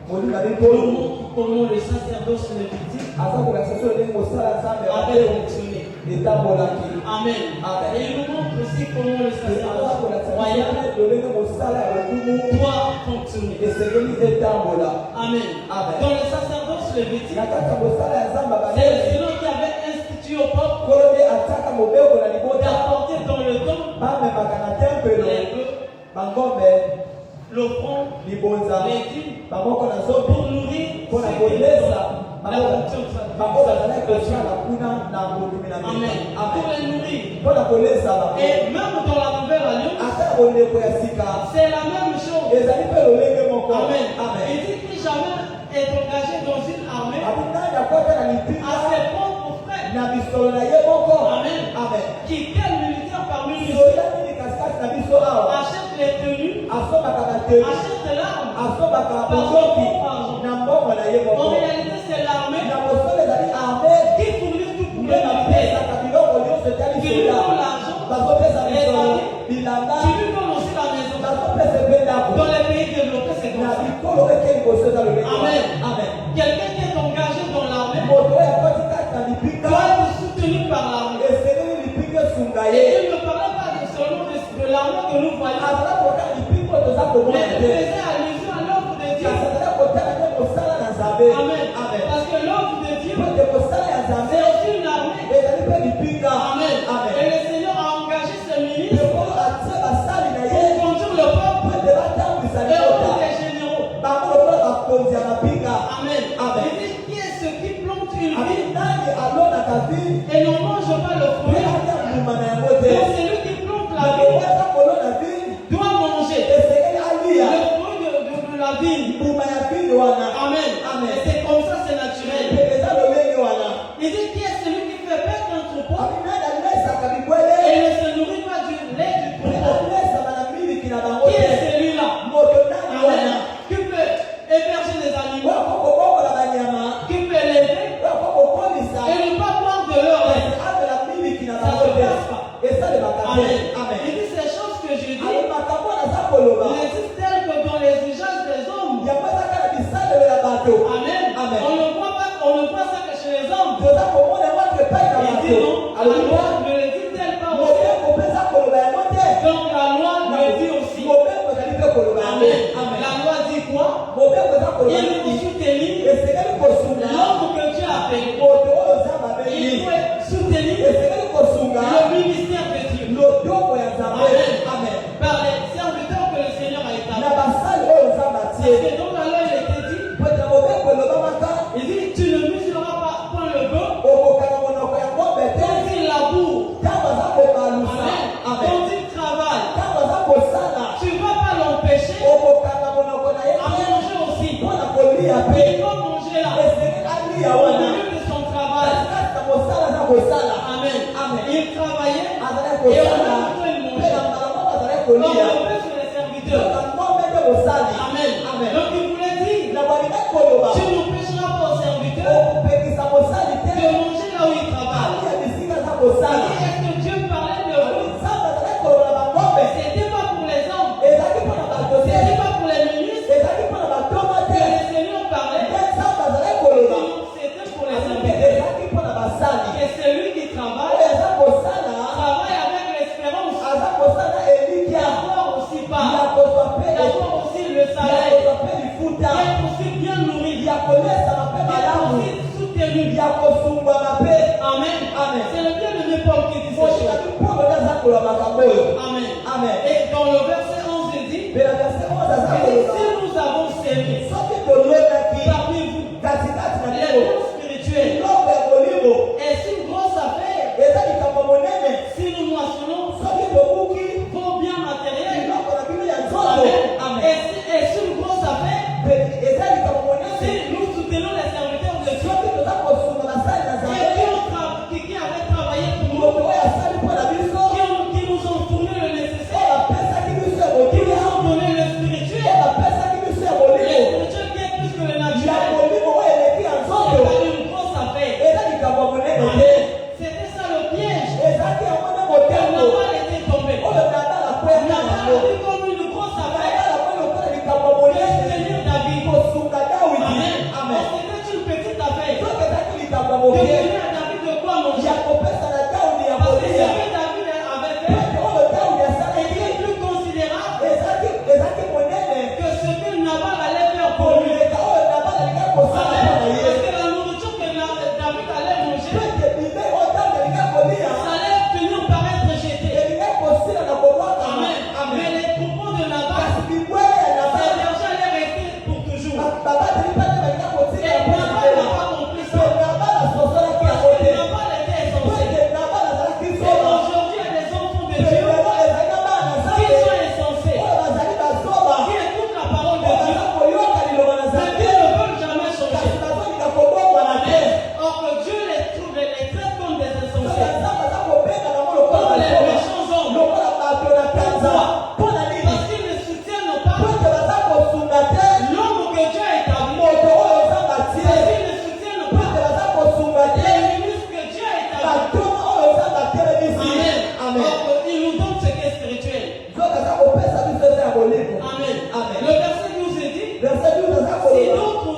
Paul molinga nous bipolo montre comment le sacerdoce lévitique aza kolakisa so ndenge kosala nzambe avait fonctionné. etambolaki. Amen. Amen. Et il nous montre aussi comment le sacerdoce royal lolenge mosala ya lokumu doit fonctionner. esengeli etambola. Amen. Amen. Dans le sacerdoce lévitique, Na kati ya mosala ya Nzambe c'est le banene Seigneur qui avait institué au peuple nkolo nde atiaka mobeko na libota d'apporter dans le temple bamemaka na tempelo les bœufs, bangombe l'offrande, libonza les dîmes, bamoko na zobi pour nourrir mpona ceux qui étaient kolesa dans la fonction de bango bazalaki sacerdoce. kosala kuna na mokumi na Amen. Pour les nourrir. mpona kolesa bango Et même dans la nouvelle alliance, ata bondeko ya sika c'est la même chose. ezali mpe lolenge moko. Amen. Amen. Il dit que jamais est engagé dans une armée abi nani akota na à lipika ses propres frères. na bisolo na ye moko. Amen. Amen. Qui quel militaire parmi nous soda nini katikati na biso awa achète les tenues, asomaka bateli achète l'arme. asomaka Par son bozoki propre argent. na mbongo na ye En moko. réalité, c'est l'armée na mosolo ezali arme qui fournit tout pour nde le militaire. bapesaka biloko nyonso etali Qui lui soda donne l'argent, bazopesa les bisolo habits, bilamba qui lui donne aussi la maison. bazopesa mpe ndako Dans les pays développés, c'est comme na ça. bikolo eke liboso eza lolenge. Amen. Amen. Quelqu'un qui est engagé dans l'armée moto oyo akoti kati na lipika doit être soutenu par l'armée. esengeli lipika esunga Et ye il ne parlait pas seulement de l'armée que nous voyons, azala kotala lipika oyo toza mais komona il te faisait allusion à l'œuvre de Dieu. kasi azala kotala nde mosala na nzambe. Amen. Amen. Parce que l'œuvre de Dieu, mpo te mosala ya nzambe c'est aussi une armée. ezali mpe lipika. Amen. Amen. Et le Seigneur a engagé ses ministres ekolo atie basali na ye pour conduire le peuple mpo te batambwisa et aussi libota des généraux. bango lokola bakonzi ya mapinga. Amen. Amen. Il dit qui est ce qui plante une abi vie nani alonaka vi et ne mange pas le mpe fruit. alia mbuma na yango te. Donc celui qui plante la Bango vie aza kolona vi doit manger esengeli alia le fruit de la vigne. mbuma ya vini wana. Amen. Amen. Et c'est comme ça, c'est naturel. mpe eza lolenge wana. Il dit qui est celui qui fait paître un troupeau abi nani alesaka et bikwele ne se nourrit pas du lait du mpe troupeau. alesaka na miliki na bango Qui est te. celui-là? moto nani Amen. wana Qui peut héberger les animaux, wako kobokola banyama qui peut l'élever wako kokomisa et ne pas boire de leur lait. amela miliki na Ça bango se te. passe pas. esalemaka te. Amen. Amen. Il dit ces choses que je dis ali makambo wana aza koloba n'existent que dans les usages des hommes. yango ezaka na bisalelo ya bato. Amen. Amen. On ne voit pas, on ne voit ça que chez les hommes. toza komona yango ate epai na Il dit bato. non, la aloba loi ne le dit-elle pas aussi. mobeko mpe eza koloba yango te. Donc la loi le dit aussi. mobeko ezali mpe koloba yango. Amen. Amen. La loi dit quoi? mobeko eza koloba Il faut nini soutenir esengeli kosunga l'homme que Dieu a appelé. moto oyo nzambe Il abengi faut soutenir esengeli kosunga le ministère de Dieu. loboko ya nzambe. Amen. Amen. Par les serviteurs que le Seigneur a na établis. basali oyo nzambe Parce atie que dans la loi, il était dit, po ete mobeko elobamaka il dit, tu ne museras pas point le bœuf okokanga monoko ya ngombe te quand il laboure. ntango aza kobalusa. Amen. Amen. Quand il travaille, ntango aza kosala tu ne vas pas l'empêcher okokanga monoko na ye à manger aussi. mpona kolia Il mpe doit manger là. esengeli alia Au wana milieu de son travail. katikati na mosala aza kosala. Amen. Amen. Il travaillait azalaki et au kosala même temps il mpe mangeait. na mbala moko azalaki Comme kolia le fait sur les serviteurs. na ngombe nde kosali. Amen. Amen. Donc il voulait dire, na balingaki koloba tu n'empêcheras pas aux serviteurs okopekisa mosali te de manger là où ils travaillent. alia bisika aza kosala. Est-ce que Dieu parlait de vous? nzambe azalaki koloba na bangombe C'était pas pour les hommes. ezalaki mpona bato te C'était pas pour les ministres. ezalaki mpona batoma Que te le Seigneur parlait. nde nzambe azalaki koloba Sinon, c'était pour les serviteurs. ezalaki mpona basali Et celui qui travaille, oyo aza kosala travaille avec l'espérance aza kosala elikya d'avoir aussi ya part, kozwa mpe d'avoir aussi le ya salaire, kozwa mpe lifuta d'être aussi bien nourri, ya kolesama mpe d'être malamu aussi soutenu. ya kosungwama mpe. Amen. Amen. C'est le bien-aimé Paul qui dit ces choses. motikaki mpolo nde aza koloba makambo oyo. Amen. Amen. Et dans le verset 11, il dit, mpe na verset 11 aza il dit, koloba si nous avons servi soki tolonaki parmi vous katikati na les bino dons spirituels, biloko ya molimo est-ce une grosse affaire eza likambo monene si nous moissonnons soki tobuki vos biens matériels? biloko na bino ya nzoto. Amen. Amen. Est-ce une grosse affaire Mpe eza likambo si monene nous soutenons les serviteurs de Dieu soki toza kosunga basali na et nzambe qui avaient travaillé pour nous, moto oyo asali mpo na biso qui nous ont fourni le oyo nécessaire, apesaki biso ya qui nous kolia ont donné le oyo spirituel. apesaki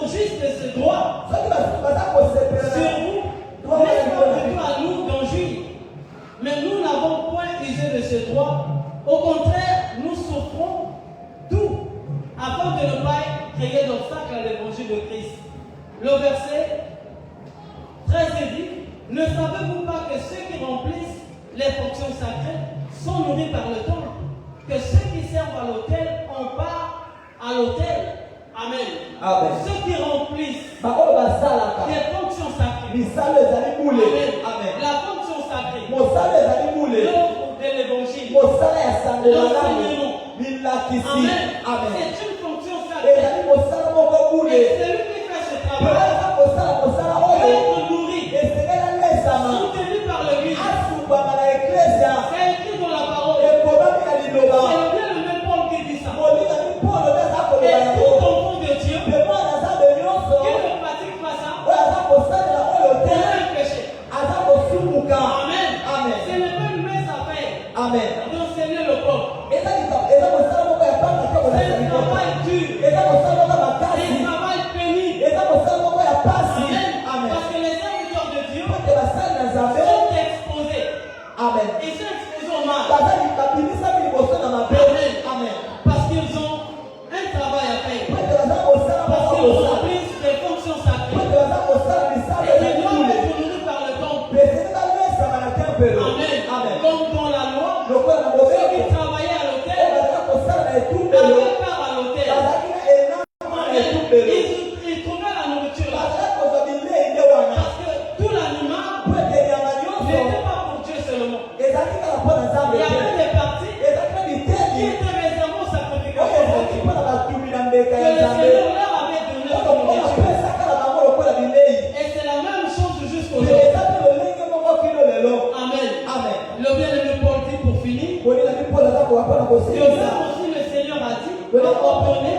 juste ce droit soki basusu baza kosepela sur vous, droit n'est wana pas liboso na plutôt à nous d'en jouir. Mais nous n'avons point usé de ce droit. Au contraire, nous souffrons tout afin de ne pas créer d'obstacle à l'évangile de Christ. Le verset 13 dit, ne savez-vous pas que ceux qui remplissent les fonctions sacrées sont nourris par le temple, que ceux qui servent à l'autel ont part à l'autel. Amen. Amen. Ceux qui remplissent baoyo basalaka les fonctions sacrées. misala ezali bule. Amen. La fonction sacrée. Mosala ezali bule. L'œuvre de l'évangile. Mosala ya sango malamu L'enseignement. milakisi. Amen. Amen. C'est une fonction sacrée. ezali mosala moko bule. Et celui qui fait ce travail eza mosala peut oyo être nourri, esengeli alesama soutenu par l'église. asungama na eklesia C'est écrit dans la parole. ekomami na liloba C'est bien le même Paul qui dit ça. molinga mi polo nde aza koloba Et yango tout enfant de Dieu mpe mwana nzambe nyonso qui ne pratique pas ça, oyo aza kosalela oyo te c'est un péché. aza kosumuka. Amen. Amen. C'est le même mince affaire Amen. d'enseigner le peuple. eza mosala moko ya panga te C'est kolasa un liboso. travail dur, eza mosala moko ya un makasi. travail pénible. eza mosala moko ya pasi. Amen. Amen. Parce que les serviteurs de Dieu Pote basali na nzambe. sont exposés. Amen. Ils sont exposés au mal. bazali babimisami liboso na mabe. Amen. Amen. Parce qu'ils ont un travail à faire. Pote baza kosala Parce moko qu'ils kosala. remplissent les fonctions sacrées. Pote baza kosala misala Et ils ezali doivent bule. être nourris par le temple. peseni balesama na tempelo. Amen. Amen. Comme dans la loi, lokola na ceux qui mobeko travaillaient à oyo l'hôtel bazala kosala na etumbelo avaient part à l'hôtel. bazalaki na enama na etumbelo Ils trouvaient la nourriture là. bazala kozwa bilei nde wana Parce que tout l'animal po ete nyama nyonso n'était pas pour Dieu seulement. ezalaki kaka mpo na nzambe Il y avait te des parties ezalaki na qui biteki étaient réservées aux oyo sacrifications ezalaki mpo na batumi na mbeka que ya le nzambe Seigneur leur avait donné oyo comme mpo nourriture. napesaka na bango lokola bilei Et c'est la même chose me jusqu'aujourd'hui. eza mpe lolenge moko kino lelo. Amen. Amen. Le bien-aimé Paul dit pour finir, kolinga mipona aza kowa mpona que kosilisa même aussi le Seigneur a dit, kolinga ordonné,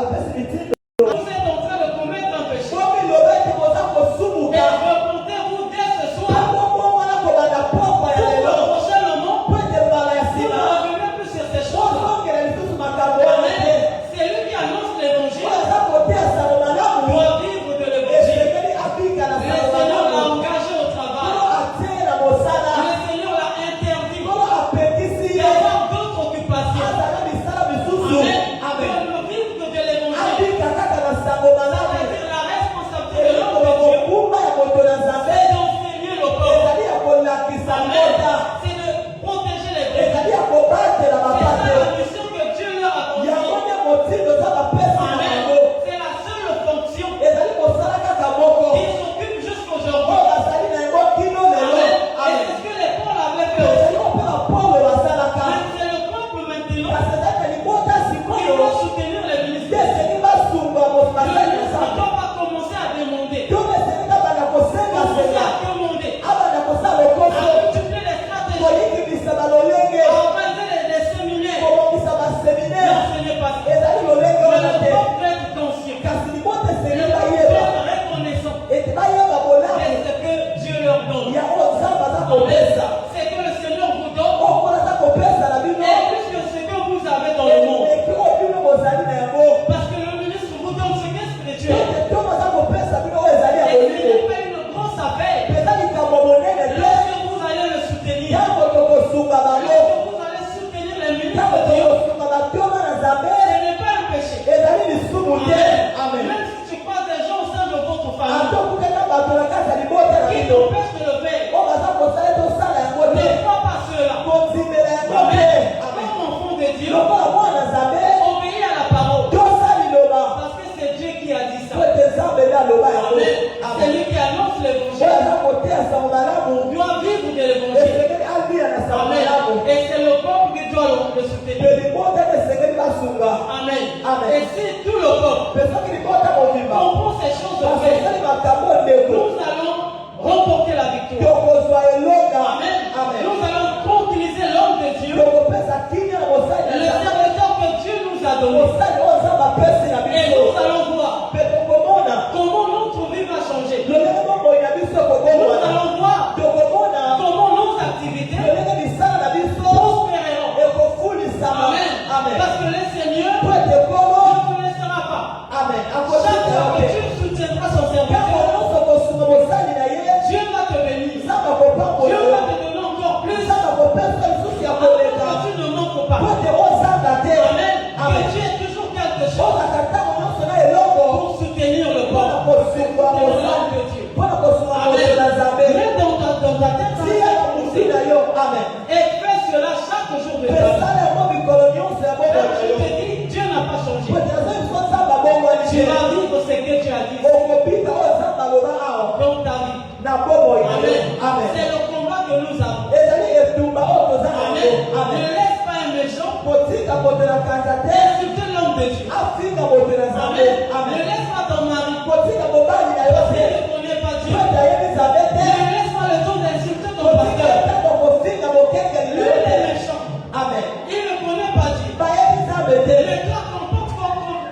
apesi mitindo vous êtes en train de commettre un péché. soki loba ete koza Et kosumuka repentez-vous dès ce soir. ntango bomona kobanda pokwa ya Pour lelo le prochain moment, po ete mbala ya vous ne nsima revenez plus sur ces choses. ozongela lisusu makambo wana te Amen. C'est lui qui annonce l'évangile. oyo aza koteya sango malamu Doit vivre de l'évangile. esengeli abika na Le sango Seigneur l'a malamu engagé au travail. kolo atie na mosala Le Seigneur l'a interdit kolo apekisi ye d'avoir d'autres occupations. azala misala misusu Amen. De ne vivre que de l'évangile. abika kaka na sango malamu C'est-à-dire la responsabilité de eloko l'homme de Dieu. bokumba ya moto na nzambe C'est d'enseigner le peuple. ezali ya kolakisa Amen. ngota C'est de protéger les peuples. ezali ya kobatela C'est ça bapate la mission que Dieu leur a confiée. yango nde motindo eza bapesi na Amen. bango C'est la seule fonction ezali mosala kaka moko qui s'occupe jusqu'aujourd'hui. oyo bazali na yango kino lelo Amen. Et c'est ce que les Paul avaient fait aussi. ezali mpe bapolo basalaka Mais c'est le peuple maintenant kasi ezali na libota qui sikoyo doit soutenir les nde ministères. esengeli basunga Le basali na ministre ne nzambe doit pas commencer à demander. to esengeli kabanda Commencer kosengasenga à demander. abanda kosala À lokoso multiplier les stratégies. koyikibisa balolenge À organiser des séminaires. kobongisa baseminaire Non, ce n'est pas ça. ezali lolenge Mais wana le te peuple doit être conscient. kasi libota Le esengeli peuple bayeba doit être reconnaissant ete bayeba de bolamu ce que Dieu leur donne. yango nzambe aza Amen. kopesa C'est que le Seigneur vous donne. oyo mpona aza kopesa na bino Et plus que ce que vous avez dans le monde. eleki oyo bino bozali na yango Parce que le ministre vous donne ce qu'est spirituel. ete ntongo aza kopesa bino oyo ezali ya Et ce bolimo n'est pas une grosse affaire. eza likambo monene te Lorsque vous allez le soutenir, ntango tokosunga bango lorsque vous allez soutenir les ministres ntango de Dieu, tokosunga batioma na nzambe ce n'est pas un péché. ezali lisumu te amen Même si tu crois des gens au sein de votre famille atokuketa bato na kati ya libota na qui bino t'empêchent de le faire, oyo baza kosala tosala yango ne te crois pas cela. kondimela yango te Amen. amen Comme enfant de Dieu, lokola mwana nzambe obéis à la parole. tosa liloba Parce que c'est Dieu qui a dit ça. po ete nzambe nde aloba yango Amen. C'est amen lui qui annonce oyo l'évangile. aza koteya sango malamu Doit vivre de l'évangile. esengeli abia na sango Amen. malamu Et c'est le peuple qui doit le soutenir. pe libota ete esengeli basunga Amen. Amen. Et si tout le peuple pe soki libota mobimba comprend ces choses de fait, basengeli makambo ndeko nous allons remporter la victoire. tokozwa elonga Amen. amen Nous allons tranquilliser l'homme de Dieu, tokopesa kimia na mosali le na nzambe serviteur que Dieu nous a donné. mosali oyo nzambe apesi na Et biso nous allons voir pe tokomona comment notre vie va changer. lolenge bomoi na biso Nous ekobongwana allons voir tokomona comment nos activités lolenge misala na biso prospéreront. ekofulisama Amen. amen Parce que le Seigneur po ete komo ne vous laissera pas. amen Chaque fois akosika que te tu Tu vas vivre ce que tu as dit. okopita oyo nzambe aloba awa Dans ta vie. na bomoi na yo. Amen. Amen. C'est le combat que nous avons. ezali etumba oyo toza na yango. Amen. Ne Amen. laisse pas un méchant kotika moto na kanza te insulter l'homme de Dieu. afinga moto na nzambe. Amen. Ne Amen. laisse pas ton mari. kotika mobali na yo Parce te qu'il ne connaît pas Dieu. soki ayebi nzambe Ne te laisse pas le temps d'insulter ton kotika pasteur. ntango kofinga mokengeli na Lui, yo il te. est méchant. Amen. Il ne connaît pas Dieu. bayebi nzambe te Mais toi, comporte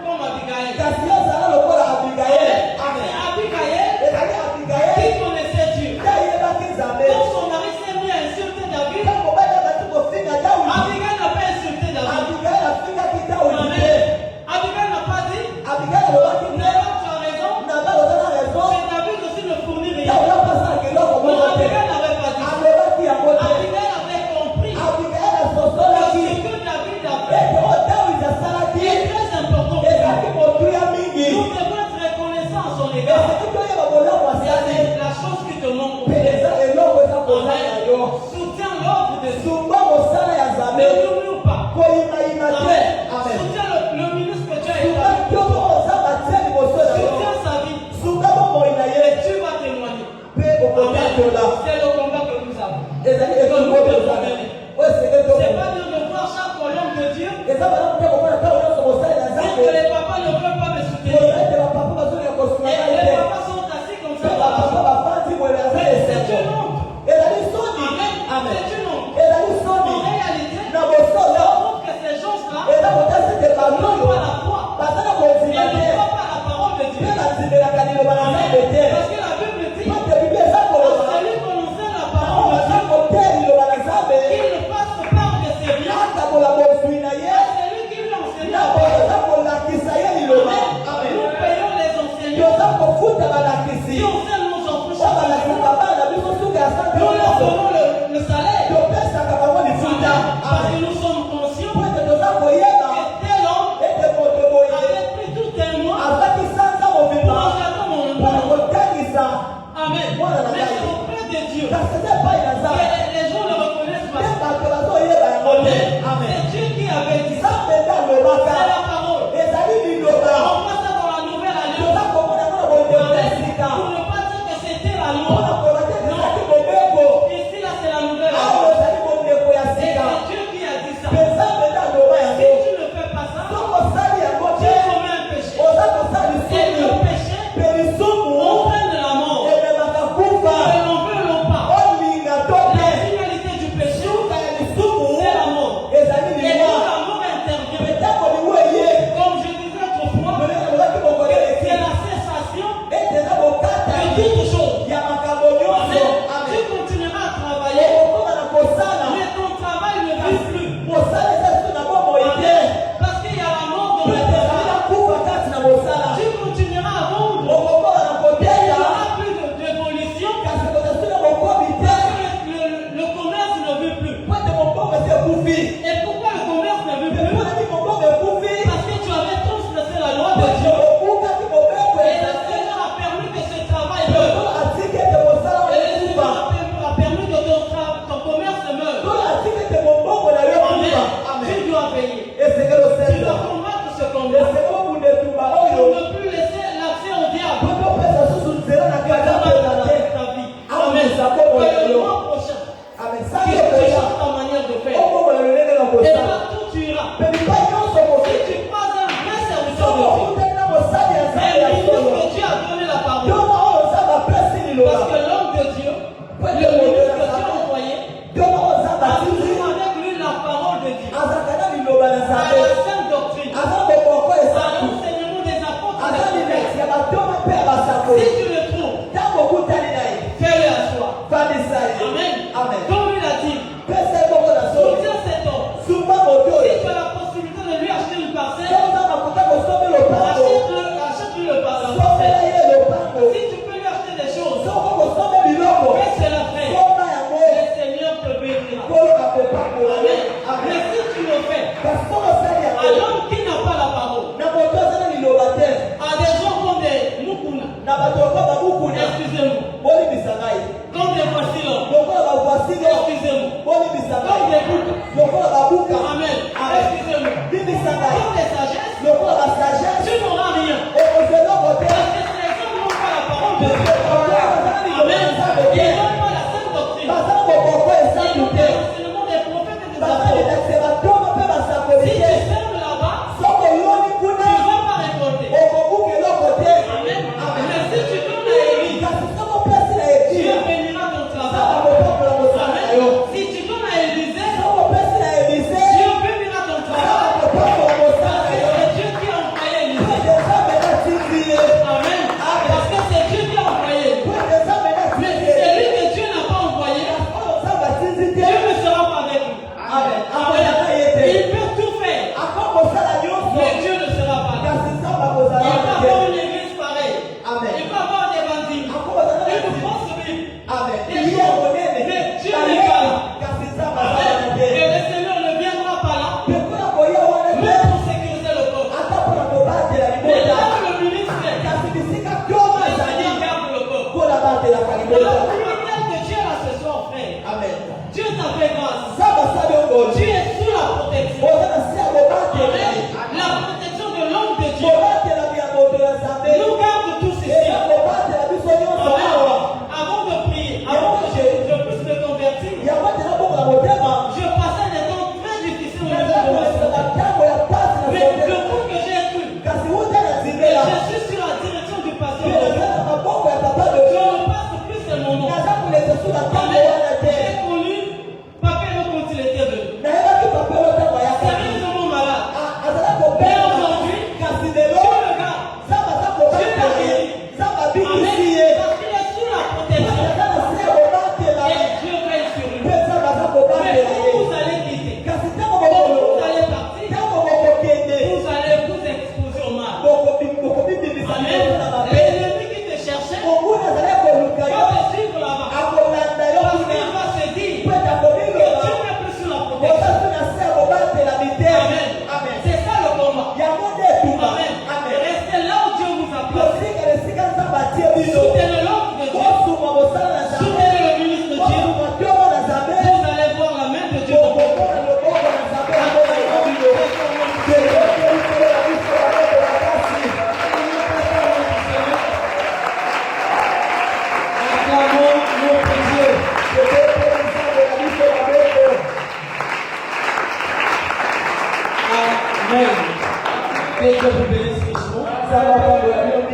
comme Abigail. kasi ozala lokola abigaele. C'est Amen. Abigail ezali abigaele qui connaissait Dieu. nde ayebaki nzambe. Quand son mari s'est mis à insulter David, ntango mobali akati kofinga dawidi Abigail n'a pas insulté David. abigaele afingaki dawidi te. Amen. Abigail n'a pas dit, abigaele alobaki ne te va tu as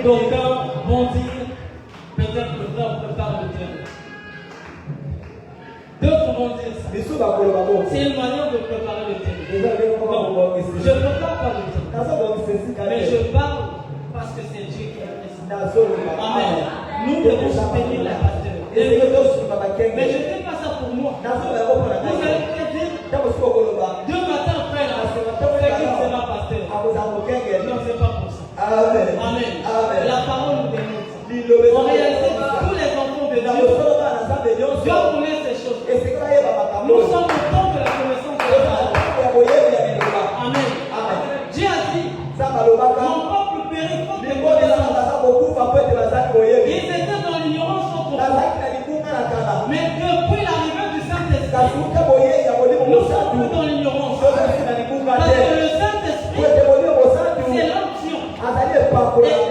D'aucuns vont dire, peut-être le frère prépare le terrain. D'autres vont dire ça. C'est une manière de préparer le terrain. Non, je ne prépare pas le terrain. Mais je parle parce que c'est Dieu qui a fait ça. Amen. Nous devons soutenir la pasteur. Mais je ne fais pas ça pour moi. Vous allez peut-être dire, Dieu m'attend frère, c'est qu'il sera pasteur. Non, c'est pas pour ça. Amen. La parole nous démontre ça. En réalité, tous les enfants de Dieu doivent connaître ces choses. Nous sommes au temps de la connaissance de la parole. Amen. Dieu a dit, mon peuple périt faute de connaissance. Ils étaient dans l'ignorance autrefois. Mais depuis l'arrivée du Saint-Esprit, nous sommes plus dans l'ignorance. Parce que le Saint-Esprit, c'est l'onction. Et